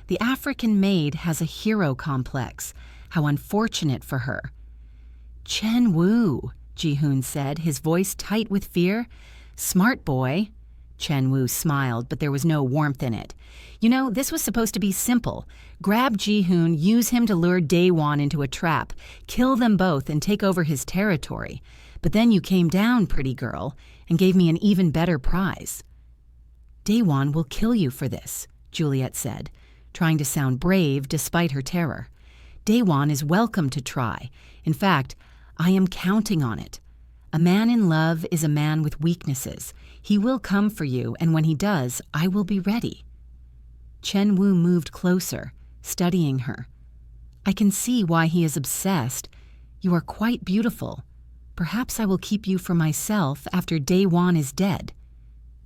The African maid has a hero complex. How unfortunate for her. "Chen Wu," Ji-hoon said, his voice tight with fear. "Smart boy." Chen Wu smiled, but there was no warmth in it. "You know, this was supposed to be simple. Grab Ji-hoon, use him to lure Daewon into a trap, kill them both, and take over his territory. But then you came down, pretty girl, and gave me an even better prize." "Daewon will kill you for this," Juliet said, trying to sound brave despite her terror. "Daewon is welcome to try. In fact, I am counting on it. A man in love is a man with weaknesses. He will come for you, and when he does, I will be ready." Chen Wu moved closer, studying her. "I can see why he is obsessed. You are quite beautiful. Perhaps I will keep you for myself after Daewon is dead."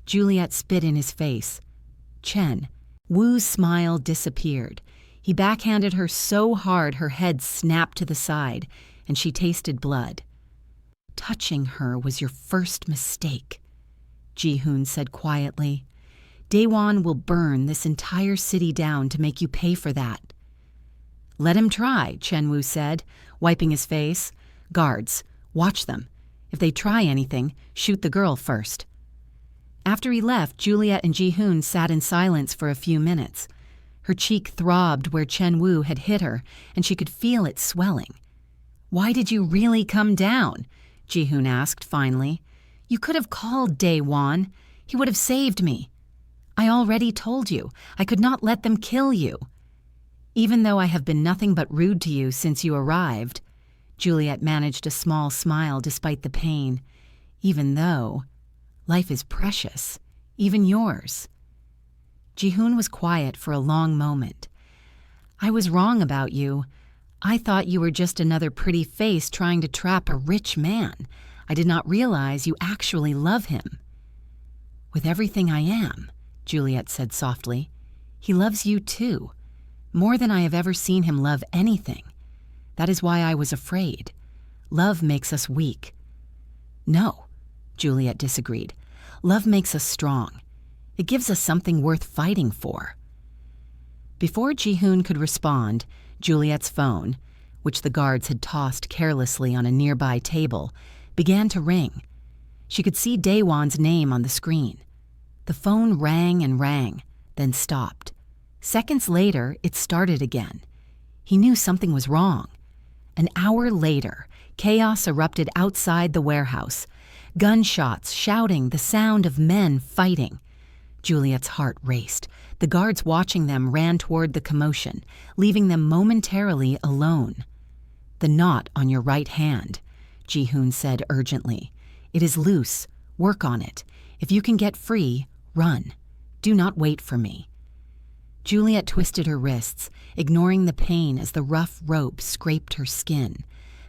Juliet spit in his face. "Chen." Wu's smile disappeared. He backhanded her so hard her head snapped to the side, and she tasted blood. "Touching her was your first mistake," Ji-hoon said quietly. "Daewon will burn this entire city down to make you pay for that." "Let him try," Chen Wu said, wiping his face. "Guards, watch them. If they try anything, shoot the girl first." After he left, Juliet and Ji-hoon sat in silence for a few minutes. Her cheek throbbed where Chen Wu had hit her, and she could feel it swelling. "Why did you really come down?" Ji-hoon asked finally. "You could have called Daewon. He would have saved me." "I already told you. I could not let them kill you." "Even though I have been nothing but rude to you since you arrived." Juliet managed a small smile despite the pain. "Even though, life is precious, even yours." Ji-hoon was quiet for a long moment. "I was wrong about you. I thought you were just another pretty face trying to trap a rich man. I did not realize you actually love him." "With everything I am," Juliet said softly. "He loves you too, more than I have ever seen him love anything. That is why I was afraid. Love makes us weak." "No," Juliet disagreed. "Love makes us strong. It gives us something worth fighting for." Before Ji-hoon could respond, Juliet's phone, which the guards had tossed carelessly on a nearby table, began to ring. She could see Daewon's name on the screen. The phone rang and rang, then stopped. Seconds later, it started again. He knew something was wrong. An hour later, chaos erupted outside the warehouse. Gunshots, shouting, the sound of men fighting. Juliet's heart raced. The guards watching them ran toward the commotion, leaving them momentarily alone. "The knot on your right hand," Ji-hoon said urgently. "It is loose. Work on it. If you can get free, run. Do not wait for me." Juliet twisted her wrists, ignoring the pain as the rough rope scraped her skin.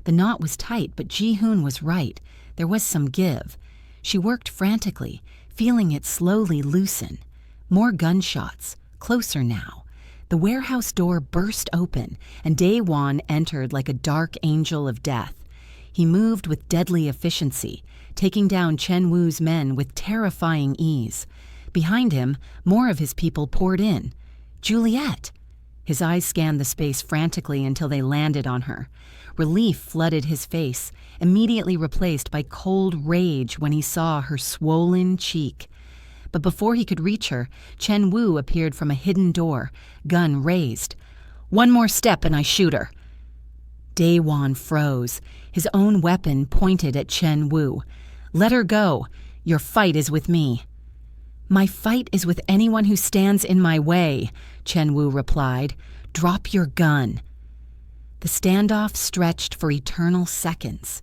The knot was tight, but Ji-hoon was right. There was some give. She worked frantically, feeling it slowly loosen. More gunshots, closer now. The warehouse door burst open, and Daewon entered like a dark angel of death. He moved with deadly efficiency, taking down Chen Wu's men with terrifying ease. Behind him, more of his people poured in. "Juliet!" His eyes scanned the space frantically until they landed on her. Relief flooded his face, immediately replaced by cold rage when he saw her swollen cheek. But before he could reach her, Chen Wu appeared from a hidden door, gun raised. "One more step and I shoot her." Daewon froze, his own weapon pointed at Chen Wu. "Let her go. Your fight is with me." "My fight is with anyone who stands in my way," Chen Wu replied. "Drop your gun." The standoff stretched for eternal seconds.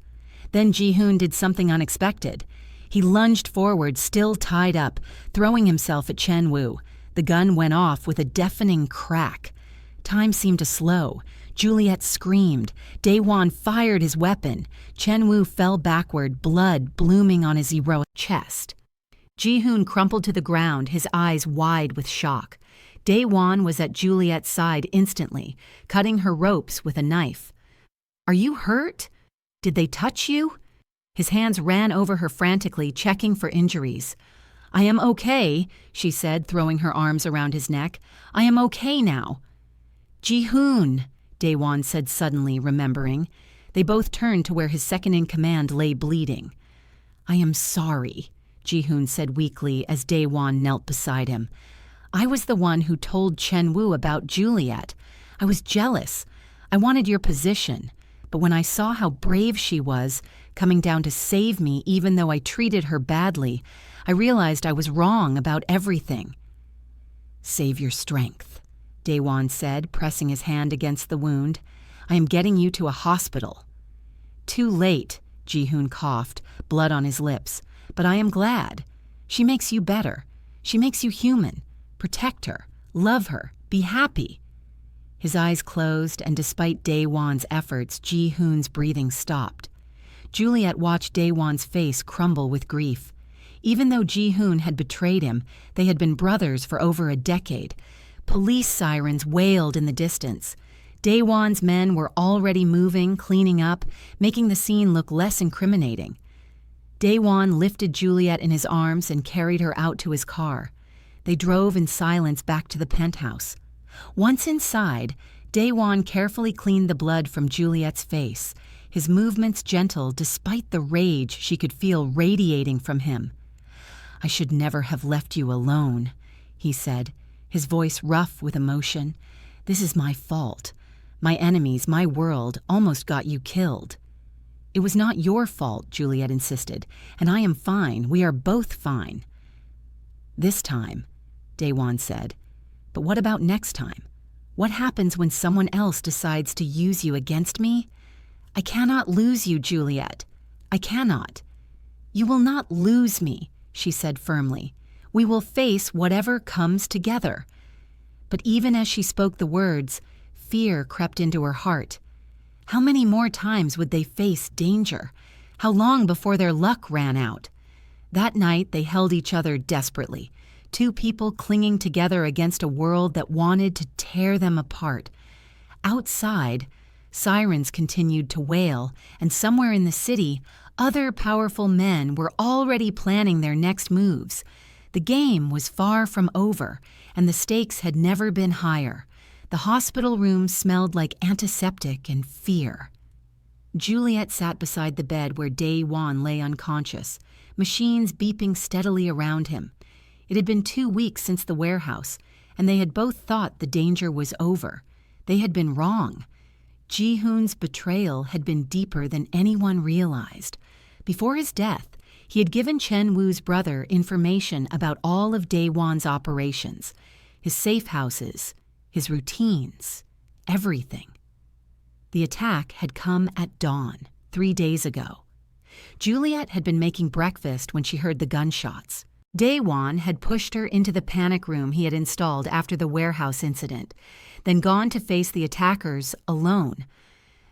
Then Ji-hoon did something unexpected. He lunged forward, still tied up, throwing himself at Chen Wu. The gun went off with a deafening crack. Time seemed to slow. Juliet screamed. Daewon fired his weapon. Chen Wu fell backward, blood blooming on his heroic chest. Ji-hoon crumpled to the ground, his eyes wide with shock. Daewon was at Juliet's side instantly, cutting her ropes with a knife. "Are you hurt? Did they touch you?" His hands ran over her frantically, checking for injuries. "I am okay," she said, throwing her arms around his neck. "I am okay now." "Ji-hoon," Daewon said suddenly, remembering. They both turned to where his second-in-command lay bleeding. "I am sorry," Ji-hoon said weakly as Daewon knelt beside him. "I was the one who told Chen Wu about Juliet. I was jealous. I wanted your position. But when I saw how brave she was, coming down to save me even though I treated her badly, I realized I was wrong about everything." "Save your strength," Daewon said, pressing his hand against the wound. "I am getting you to a hospital." "Too late," Ji-hoon coughed, blood on his lips. "But I am glad. She makes you better. She makes you human. Protect her. Love her. Be happy." His eyes closed, and despite Daewon's efforts, Ji-hoon's breathing stopped. Juliet watched Daewon's face crumble with grief. Even though Ji-hoon had betrayed him, they had been brothers for over a decade. Police sirens wailed in the distance. Daewon's men were already moving, cleaning up, making the scene look less incriminating. Daewon lifted Juliet in his arms and carried her out to his car. They drove in silence back to the penthouse. Once inside, Daewon carefully cleaned the blood from Juliet's face, his movements gentle despite the rage she could feel radiating from him. "I should never have left you alone," he said, his voice rough with emotion. "This is my fault. My enemies, my world, almost got you killed." "It was not your fault," Juliet insisted, "and I am fine. We are both fine." "This time," Daewon said. "But what about next time? What happens when someone else decides to use you against me? I cannot lose you, Juliet. I cannot." "You will not lose me," she said firmly. "We will face whatever comes together." But even as she spoke the words, fear crept into her heart. How many more times would they face danger? How long before their luck ran out? That night they held each other desperately, two people clinging together against a world that wanted to tear them apart. Outside, sirens continued to wail, and somewhere in the city, other powerful men were already planning their next moves. The game was far from over, and the stakes had never been higher. The hospital room smelled like antiseptic and fear. Juliet sat beside the bed where Daewon lay unconscious, machines beeping steadily around him. It had been 2 weeks since the warehouse, and they had both thought the danger was over. They had been wrong. Ji-hoon's betrayal had been deeper than anyone realized. Before his death, he had given Chen Wu's brother information about all of Daewon's operations, his safe houses, his routines, everything. The attack had come at dawn, 3 days ago. Juliet had been making breakfast when she heard the gunshots. Daewon had pushed her into the panic room he had installed after the warehouse incident, then gone to face the attackers alone.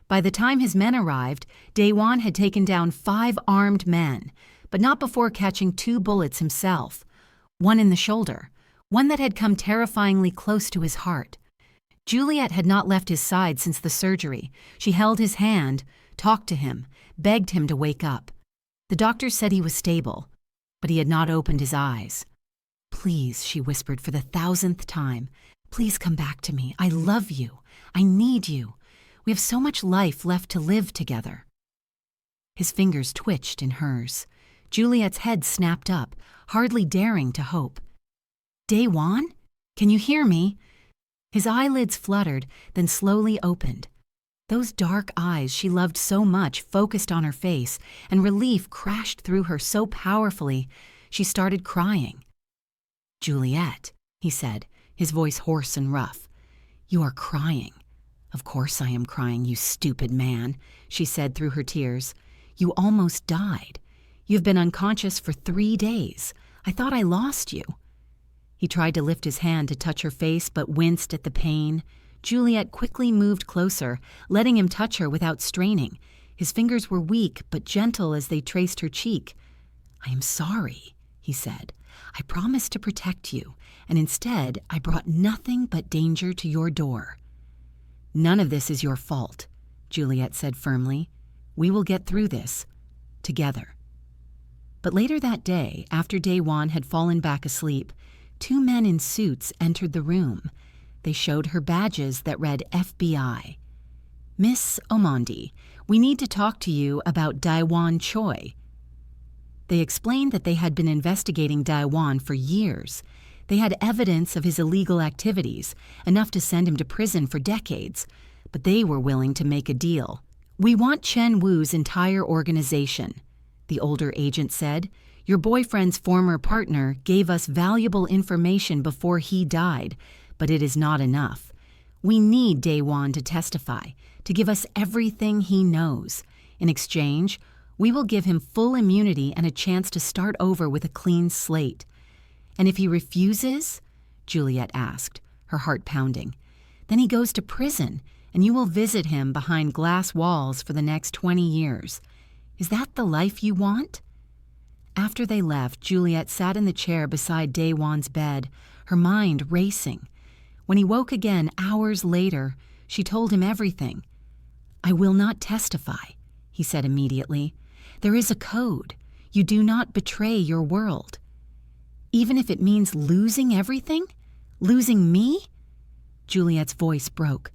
By the time his men arrived, Daewon had taken down 5 armed men, but not before catching 2 bullets himself, one in the shoulder, one that had come terrifyingly close to his heart. Juliet had not left his side since the surgery. She held his hand, talked to him, begged him to wake up. The doctor said he was stable, but he had not opened his eyes. "Please," she whispered for the 1000th time, Please come back to me. I love you. I need you. We have so much life left to live together." His fingers twitched in hers. Juliet's head snapped up, hardly daring to hope. "Daewon? Can you hear me?" His eyelids fluttered, then slowly opened. Those dark eyes she loved so much focused on her face, and relief crashed through her so powerfully, she started crying. "Juliet," he said, his voice hoarse and rough. "You are crying." "Of course I am crying, you stupid man," she said through her tears. "You almost died. You've been unconscious for 3 days. I thought I lost you." He tried to lift his hand to touch her face, but winced at the pain. Juliet quickly moved closer, letting him touch her without straining. His fingers were weak, but gentle as they traced her cheek. "I am sorry," he said. "I promised to protect you, and instead I brought nothing but danger to your door." "None of this is your fault," Juliet said firmly. "We will get through this together." But later that day, after Daewon had fallen back asleep, 2 men in suits entered the room. They showed her badges that read FBI. "Miss Omondi, we need to talk to you about Daewon Choi." They explained that they had been investigating Daewon for years. They had evidence of his illegal activities, enough to send him to prison for decades, but they were willing to make a deal. "We want Chen Wu's entire organization," the older agent said. "Your boyfriend's former partner gave us valuable information before he died, but it is not enough. We need Daewon to testify, to give us everything he knows. In exchange, we will give him full immunity and a chance to start over with a clean slate." "And if he refuses?" Juliet asked, her heart pounding. "Then he goes to prison, and you will visit him behind glass walls for the next 20 years. Is that the life you want?" After they left, Juliet sat in the chair beside Daewon's bed, her mind racing. When he woke again hours later, she told him everything. "I will not testify," he said immediately. "There is a code. You do not betray your world." "Even if it means losing everything? Losing me?" Juliet's voice broke.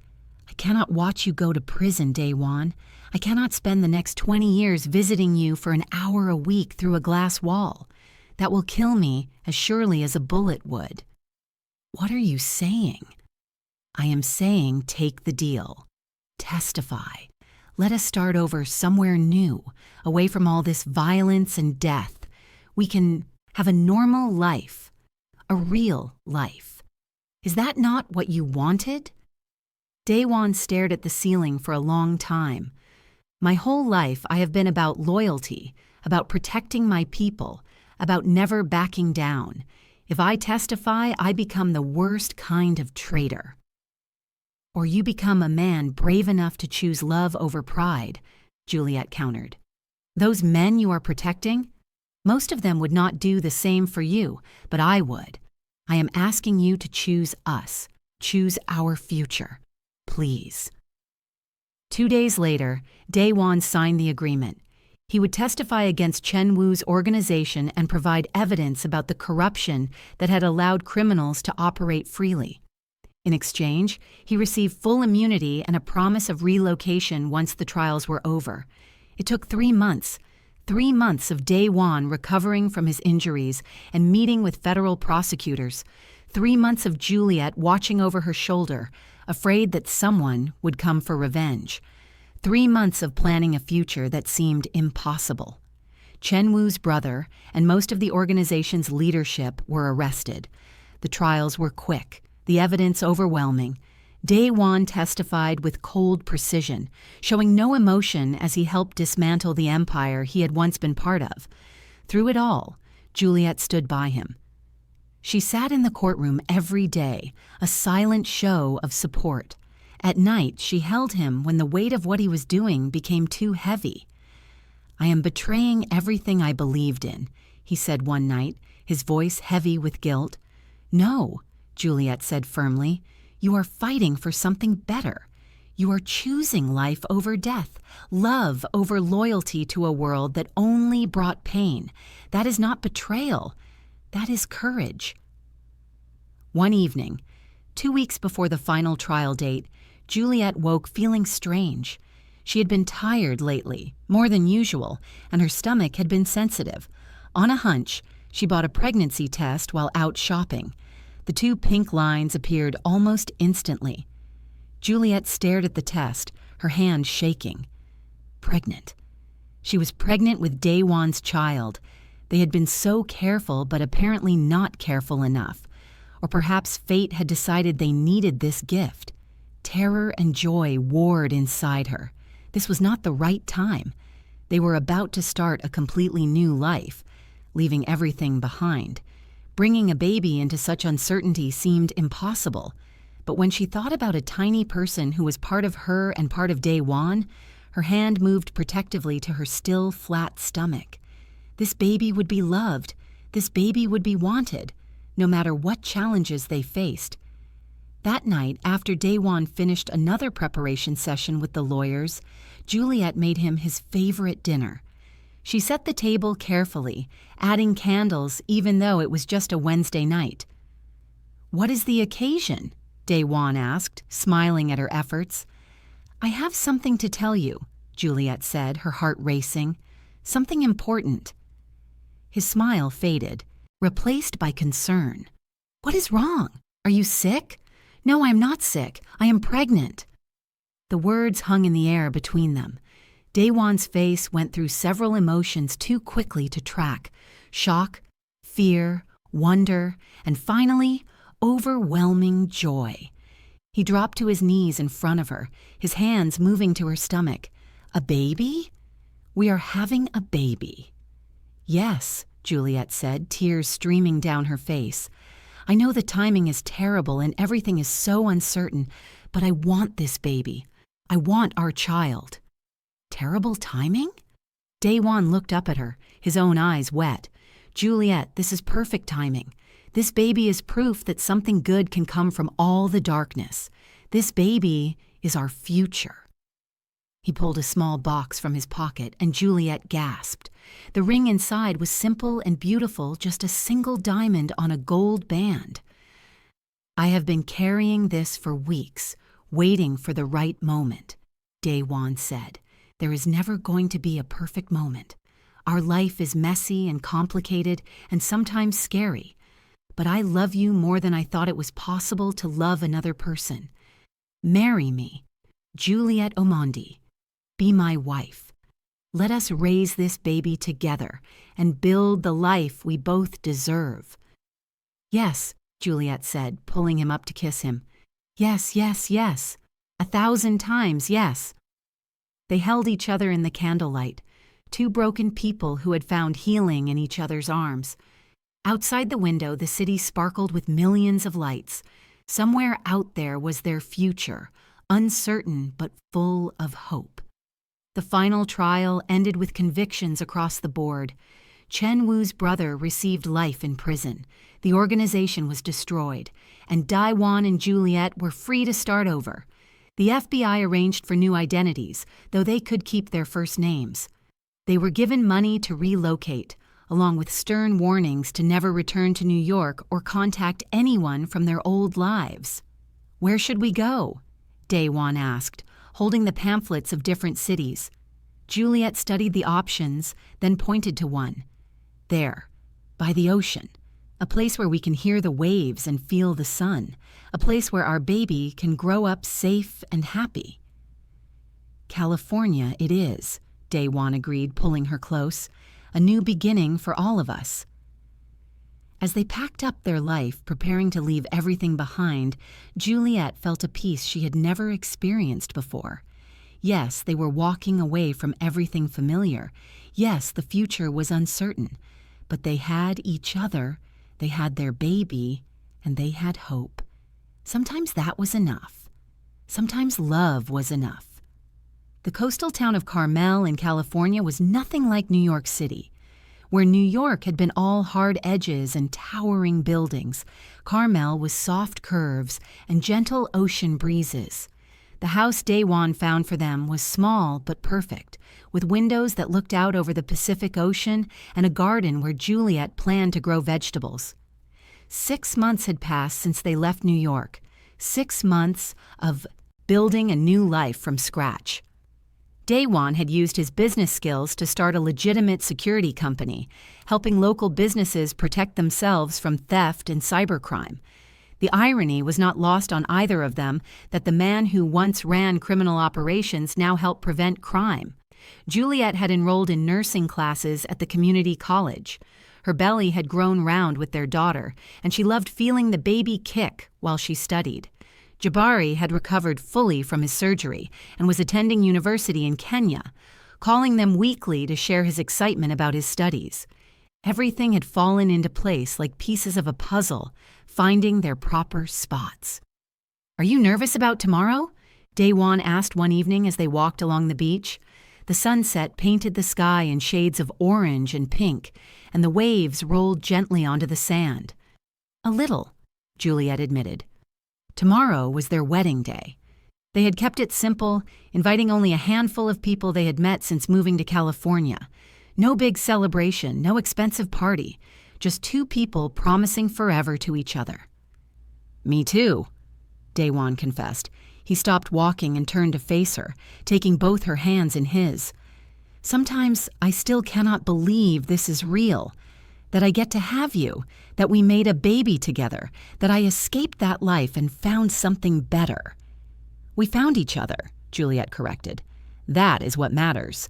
"I cannot watch you go to prison, Daewon. I cannot spend the next 20 years visiting you for an hour a week through a glass wall. That will kill me as surely as a bullet would." "What are you saying?" "I am saying take the deal. Testify. Let us start over somewhere new, away from all this violence and death. We can have a normal life, a real life. Is that not what you wanted?" Daewon stared at the ceiling for a long time. "My whole life I have been about loyalty, about protecting my people, about never backing down. If I testify, I become the worst kind of traitor." "Or you become a man brave enough to choose love over pride," Juliet countered. "Those men you are protecting, most of them would not do the same for you, but I would. I am asking you to choose us, choose our future. Please." 2 days later, Daewon signed the agreement. He would testify against Chen Wu's organization and provide evidence about the corruption that had allowed criminals to operate freely. In exchange, he received full immunity and a promise of relocation once the trials were over. It took 3 months. 3 months of Daewon recovering from his injuries and meeting with federal prosecutors. 3 months of Juliet watching over her shoulder, afraid that someone would come for revenge. 3 months of planning a future that seemed impossible. Chen Wu's brother and most of the organization's leadership were arrested. The trials were quick, the evidence overwhelming. Daewon testified with cold precision, showing no emotion as he helped dismantle the empire he had once been part of. Through it all, Juliet stood by him. She sat in the courtroom every day, a silent show of support. At night, she held him when the weight of what he was doing became too heavy. "I am betraying everything I believed in," he said one night, his voice heavy with guilt. "No," Juliet said firmly, "you are fighting for something better. You are choosing life over death, love over loyalty to a world that only brought pain. That is not betrayal. That is courage." One evening, 2 weeks before the final trial date, Juliet woke feeling strange. She had been tired lately, more than usual, and her stomach had been sensitive. On a hunch, she bought a pregnancy test while out shopping. The 2 pink lines appeared almost instantly. Juliet stared at the test, her hand shaking. Pregnant. She was pregnant with Daewon's child. They had been so careful, but apparently not careful enough. Or perhaps fate had decided they needed this gift. Terror and joy warred inside her. This was not the right time. They were about to start a completely new life, leaving everything behind. Bringing a baby into such uncertainty seemed impossible. But when she thought about a tiny person who was part of her and part of Daewon, her hand moved protectively to her still, flat stomach. This baby would be loved. This baby would be wanted, no matter what challenges they faced. That night, after Daewon finished another preparation session with the lawyers, Juliet made him his favorite dinner. She set the table carefully, adding candles even though it was just a Wednesday night. "What is the occasion?" Daewon asked, smiling at her efforts. "I have something to tell you," Juliet said, her heart racing. "Something important." His smile faded, replaced by concern. "What is wrong? Are you sick?" "No, I am not sick. I am pregnant." The words hung in the air between them. Daewon's face went through several emotions too quickly to track: shock, fear, wonder, and finally, overwhelming joy. He dropped to his knees in front of her, his hands moving to her stomach. "A baby? We are having a baby." "Yes," Juliet said, tears streaming down her face. "I know the timing is terrible and everything is so uncertain, but I want this baby. I want our child." "Terrible timing?" Daewon looked up at her, his own eyes wet. "Juliet, this is perfect timing. This baby is proof that something good can come from all the darkness. This baby is our future." He pulled a small box from his pocket, and Juliet gasped. The ring inside was simple and beautiful, just a single diamond on a gold band. "I have been carrying this for weeks, waiting for the right moment," Daewon said. "There is never going to be a perfect moment. Our life is messy and complicated and sometimes scary. But I love you more than I thought it was possible to love another person. Marry me, Juliet Omondi. Be my wife. Let us raise this baby together and build the life we both deserve." "Yes," Juliet said, pulling him up to kiss him. "Yes, yes, yes. 1,000 times yes." They held each other in the candlelight, 2 broken people who had found healing in each other's arms. Outside the window, the city sparkled with millions of lights. Somewhere out there was their future, uncertain but full of hope. The final trial ended with convictions across the board. Chen Wu's brother received life in prison. The organization was destroyed, and Daewon and Juliet were free to start over. The FBI arranged for new identities, though they could keep their first names. They were given money to relocate, along with stern warnings to never return to New York or contact anyone from their old lives. "Where should we go?" Daewon asked, holding the pamphlets of different cities. Juliet studied the options, then pointed to one. "There, by the ocean. A place where we can hear the waves and feel the sun. A place where our baby can grow up safe and happy." "California it is," Daewon agreed, pulling her close. "A new beginning for all of us." As they packed up their life, preparing to leave everything behind, Juliet felt a peace she had never experienced before. Yes, they were walking away from everything familiar. Yes, the future was uncertain. But they had each other, they had their baby, and they had hope. Sometimes that was enough. Sometimes love was enough. The coastal town of Carmel in California was nothing like New York City. Where New York had been all hard edges and towering buildings, Carmel was soft curves and gentle ocean breezes. The house Daewon found for them was small but perfect, with windows that looked out over the Pacific Ocean and a garden where Juliet planned to grow vegetables. 6 months had passed since they left New York. 6 months of building a new life from scratch. Daewon had used his business skills to start a legitimate security company, helping local businesses protect themselves from theft and cybercrime. The irony was not lost on either of them that the man who once ran criminal operations now helped prevent crime. Juliet had enrolled in nursing classes at the community college. Her belly had grown round with their daughter, and she loved feeling the baby kick while she studied. Jabari had recovered fully from his surgery and was attending university in Kenya, calling them weekly to share his excitement about his studies. Everything had fallen into place like pieces of a puzzle, finding their proper spots. "Are you nervous about tomorrow?" Daewon asked one evening as they walked along the beach. The sunset painted the sky in shades of orange and pink, and the waves rolled gently onto the sand. "A little," Juliet admitted. Tomorrow was their wedding day. They had kept it simple, inviting only a handful of people they had met since moving to California. No big celebration, no expensive party, just two people promising forever to each other. "Me too," Daewon confessed. He stopped walking and turned to face her, taking both her hands in his. "Sometimes I still cannot believe this is real, that I get to have you, that we made a baby together, that I escaped that life and found something better." "We found each other," Juliet corrected. "That is what matters."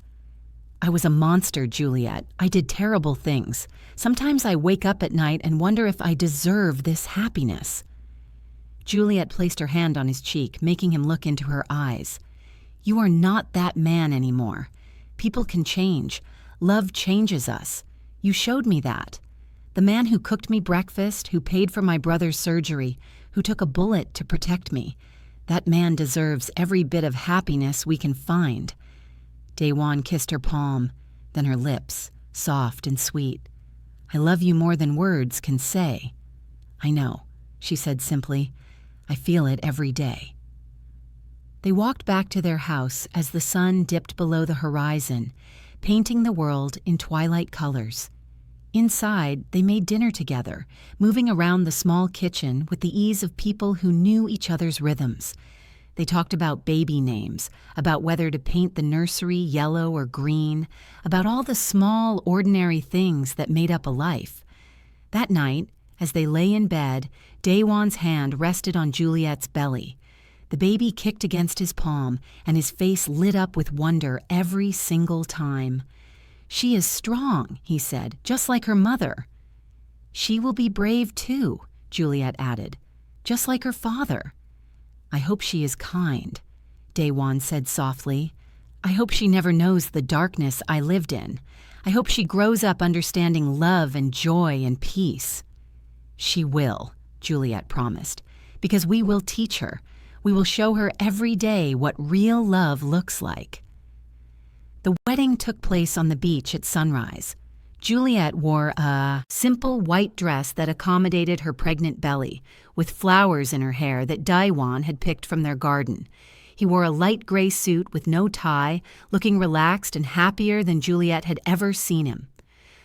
"I was a monster, Juliet. I did terrible things. Sometimes I wake up at night and wonder if I deserve this happiness." Juliet placed her hand on his cheek, making him look into her eyes. "You are not that man anymore. People can change. Love changes us. You showed me that. The man who cooked me breakfast, who paid for my brother's surgery, who took a bullet to protect me, that man deserves every bit of happiness we can find." Daewon kissed her palm, then her lips, soft and sweet. "I love you more than words can say." "I know," she said simply. "I feel it every day." They walked back to their house as the sun dipped below the horizon, painting the world in twilight colors. Inside, they made dinner together, moving around the small kitchen with the ease of people who knew each other's rhythms. They talked about baby names, about whether to paint the nursery yellow or green, about all the small, ordinary things that made up a life. That night, as they lay in bed, Daewon's hand rested on Juliet's belly. The baby kicked against his palm, and his face lit up with wonder every single time. "She is strong," he said, "just like her mother." "She will be brave too," Juliet added, "just like her father." "I hope she is kind," Daewon said softly. "I hope she never knows the darkness I lived in. I hope she grows up understanding love and joy and peace." "She will," Juliet promised, "because we will teach her. We will show her every day what real love looks like." The wedding took place on the beach at sunrise. Juliet wore a simple white dress that accommodated her pregnant belly, with flowers in her hair that Daewon had picked from their garden. He wore a light gray suit with no tie, looking relaxed and happier than Juliet had ever seen him.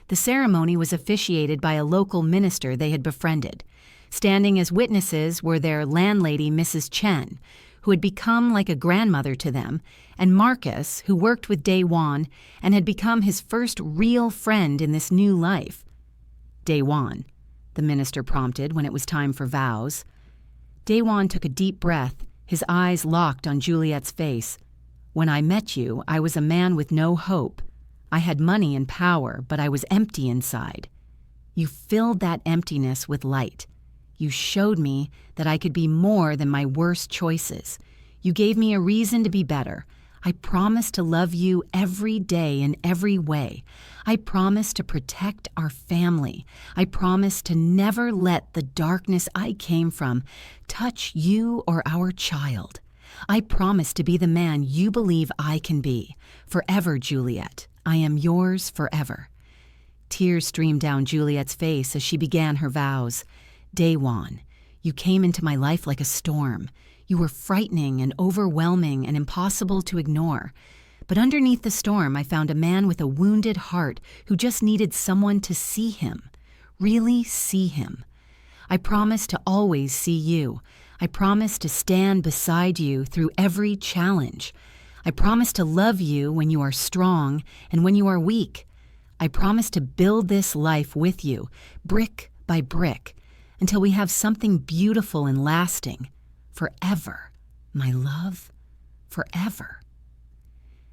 The ceremony was officiated by a local minister they had befriended. Standing as witnesses were their landlady, Mrs. Chen, who had become like a grandmother to them, and Marcus, who worked with Daewon and had become his first real friend in this new life. "Daewon," the minister prompted when it was time for vows. Daewon took a deep breath, his eyes locked on Juliet's face. "When I met you, I was a man with no hope. I had money and power, but I was empty inside. You filled that emptiness with light. You showed me that I could be more than my worst choices. You gave me a reason to be better. I promise to love you every day in every way. I promise to protect our family. I promise to never let the darkness I came from touch you or our child. I promise to be the man you believe I can be. Forever, Juliet. I am yours forever." Tears streamed down Juliet's face as she began her vows. "Daewon, you came into my life like a storm. You were frightening and overwhelming and impossible to ignore. But underneath the storm, I found a man with a wounded heart who just needed someone to see him, really see him. I promise to always see you. I promise to stand beside you through every challenge. I promise to love you when you are strong and when you are weak. I promise to build this life with you, brick by brick, until we have something beautiful and lasting. Forever, my love, forever."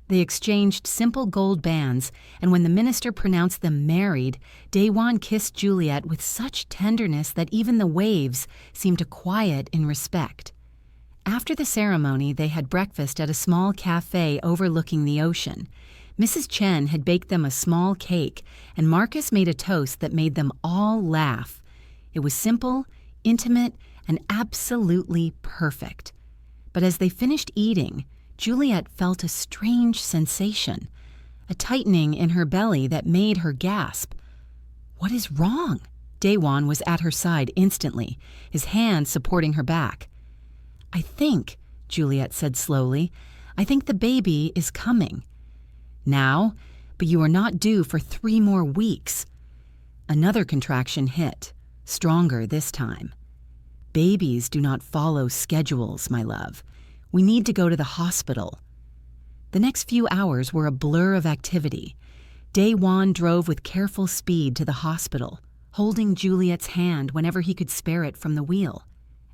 They exchanged simple gold bands, and when the minister pronounced them married, Daewon kissed Juliet with such tenderness that even the waves seemed to quiet in respect. After the ceremony, they had breakfast at a small cafe overlooking the ocean. Mrs. Chen had baked them a small cake, and Marcus made a toast that made them all laugh. It was simple, intimate, and absolutely perfect. But as they finished eating, Juliet felt a strange sensation, a tightening in her belly that made her gasp. "What is wrong?" Daewon was at her side instantly, his hand supporting her back. "I think," Juliet said slowly, "I think the baby is coming." "Now? But you are not due for 3 more weeks." Another contraction hit, stronger this time. "Babies do not follow schedules, my love. We need to go to the hospital." The next few hours were a blur of activity. Daewon drove with careful speed to the hospital, holding Juliet's hand whenever he could spare it from the wheel.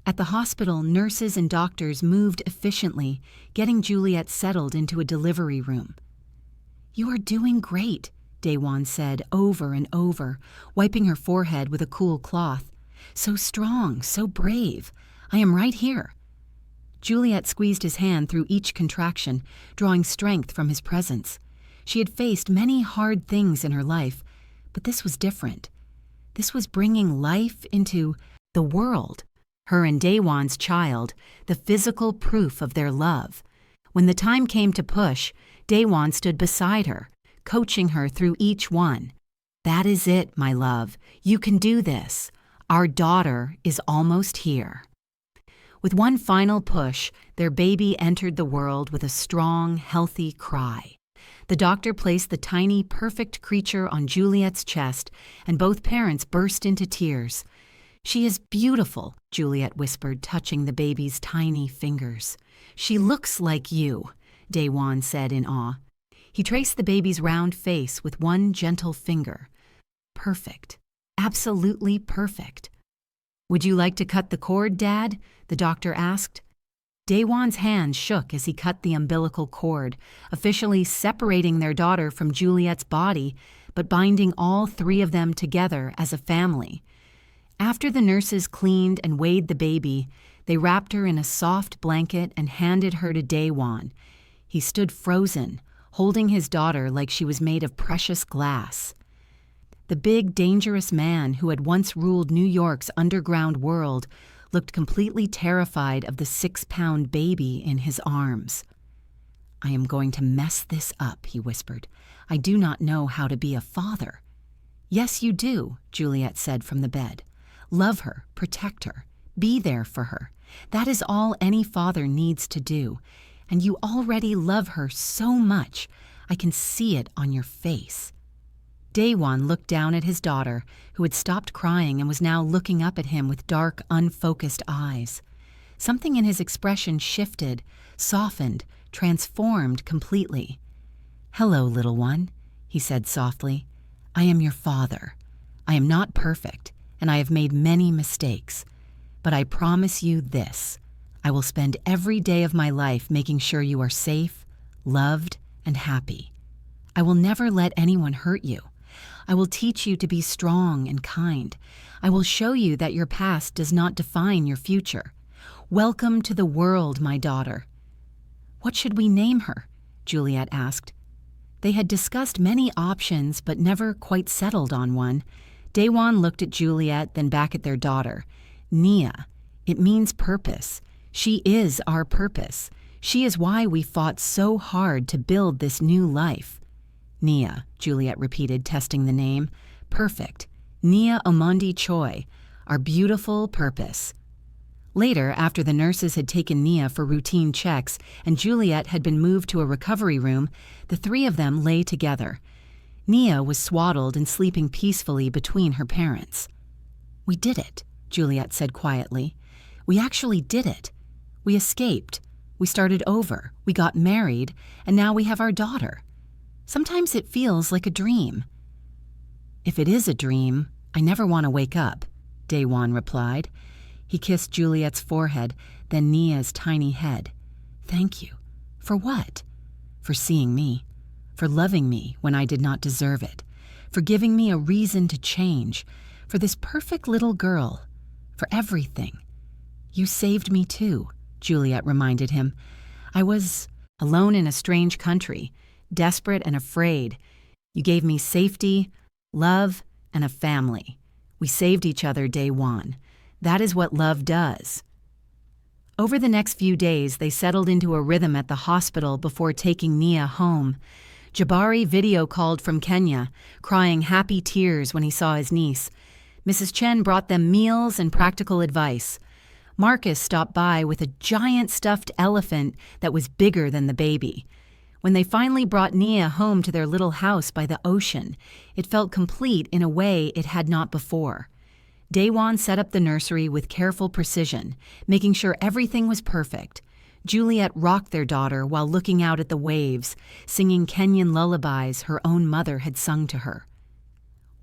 At the hospital, nurses and doctors moved efficiently, getting Juliet settled into a delivery room. "You are doing great," Daewon said over and over, wiping her forehead with a cool cloth. "So strong, so brave. I am right here." Juliet squeezed his hand through each contraction, drawing strength from his presence. She had faced many hard things in her life, but this was different. This was bringing life into the world, her and Daewon's child, the physical proof of their love. When the time came to push, Daewon stood beside her, coaching her through each one. "That is it, my love. You can do this. Our daughter is almost here." With one final push, their baby entered the world with a strong, healthy cry. The doctor placed the tiny, perfect creature on Juliet's chest, and both parents burst into tears. "She is beautiful," Juliet whispered, touching the baby's tiny fingers. "She looks like you," Daewon said in awe. He traced the baby's round face with one gentle finger. "Perfect. Absolutely perfect." "Would you like to cut the cord, Dad?" the doctor asked. Daewon's hand shook as he cut the umbilical cord, officially separating their daughter from Juliet's body, but binding all 3 of them together as a family. After the nurses cleaned and weighed the baby, they wrapped her in a soft blanket and handed her to Daewon. He stood frozen, holding his daughter like she was made of precious glass. The big, dangerous man who had once ruled New York's underground world looked completely terrified of the 6-pound baby in his arms. "I am going to mess this up," he whispered. "I do not know how to be a father." "Yes, you do," Juliet said from the bed. "Love her, protect her, be there for her. That is all any father needs to do. And you already love her so much. I can see it on your face." Daewon looked down at his daughter, who had stopped crying and was now looking up at him with dark, unfocused eyes. Something in his expression shifted, softened, transformed completely. "Hello, little one," he said softly. "I am your father. I am not perfect, and I have made many mistakes. But I promise you this. I will spend every day of my life making sure you are safe, loved, and happy. I will never let anyone hurt you. I will teach you to be strong and kind. I will show you that your past does not define your future. Welcome to the world, my daughter." "What should we name her?" Juliet asked. They had discussed many options but never quite settled on one. Daewon looked at Juliet, then back at their daughter. "Nia. It means purpose. She is our purpose. She is why we fought so hard to build this new life." "Nia," Juliet repeated, testing the name. "Perfect. Nia Omondi Choi, our beautiful purpose." Later, after the nurses had taken Nia for routine checks and Juliet had been moved to a recovery room, the 3 of them lay together. Nia was swaddled and sleeping peacefully between her parents. "We did it," Juliet said quietly. We actually did it. We escaped. We started over. We got married, and now we have our daughter. Sometimes it feels like a dream." "If it is a dream, I never want to wake up," Daewon replied. He kissed Juliet's forehead, then Nia's tiny head. "Thank you. For what?" "For seeing me. For loving me when I did not deserve it. For giving me a reason to change. For this perfect little girl. For everything. You saved me too," Juliet reminded him. "I was alone in a strange country, desperate and afraid. You gave me safety, love, and a family. We saved each other day one. That is what love does." Over the next few days, they settled into a rhythm at the hospital before taking Nia home. Jabari video called from Kenya, crying happy tears when he saw his niece. Mrs. Chen brought them meals and practical advice. Marcus stopped by with a giant stuffed elephant that was bigger than the baby. When they finally brought Nia home to their little house by the ocean, it felt complete in a way it had not before. Daewon set up the nursery with careful precision, making sure everything was perfect. Juliet rocked their daughter while looking out at the waves, singing Kenyan lullabies her own mother had sung to her.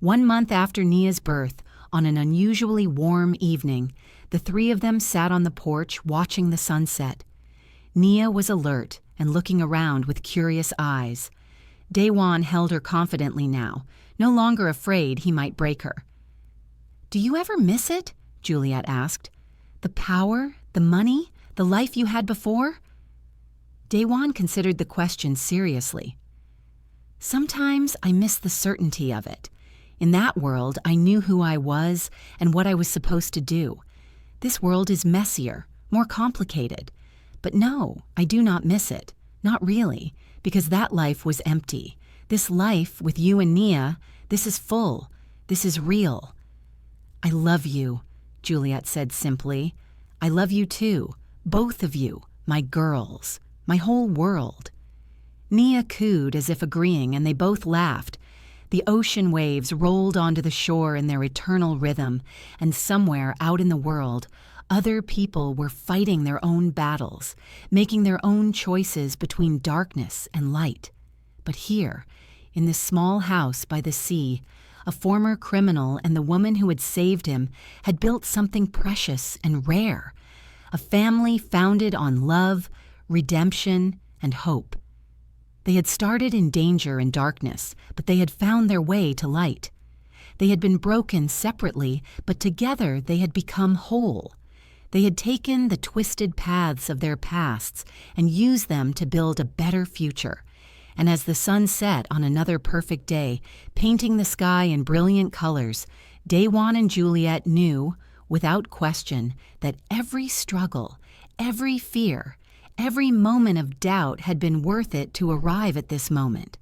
1 month after Nia's birth, on an unusually warm evening, the three of them sat on the porch watching the sunset. Nia was alert and looking around with curious eyes. Daewon held her confidently now, no longer afraid he might break her. "Do you ever miss it?" Juliet asked. "The power, the money, the life you had before?" Daewon considered the question seriously. "Sometimes I miss the certainty of it. In that world, I knew who I was and what I was supposed to do. This world is messier, more complicated. But no, I do not miss it. Not really, because that life was empty. This life with you and Nia, this is full. This is real." "I love you," Juliet said simply. "I love you too, both of you, my girls, my whole world." Nia cooed as if agreeing, and they both laughed. The ocean waves rolled onto the shore in their eternal rhythm, and somewhere out in the world, other people were fighting their own battles, making their own choices between darkness and light. But here, in this small house by the sea, a former criminal and the woman who had saved him had built something precious and rare, a family founded on love, redemption, and hope. They had started in danger and darkness, but they had found their way to light. They had been broken separately, but together they had become whole. They had taken the twisted paths of their pasts and used them to build a better future. And as the sun set on another perfect day, painting the sky in brilliant colors, Daewon and Juliet knew, without question, that every struggle, every fear, every moment of doubt had been worth it to arrive at this moment.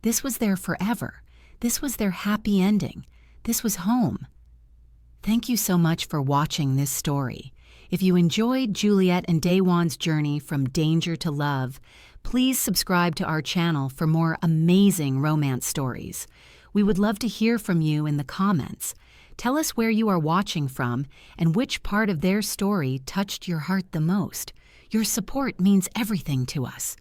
This was their forever. This was their happy ending. This was home. Thank you so much for watching this story. If you enjoyed Juliet and Daewon's journey from danger to love, please subscribe to our channel for more amazing romance stories. We would love to hear from you in the comments. Tell us where you are watching from and which part of their story touched your heart the most. Your support means everything to us.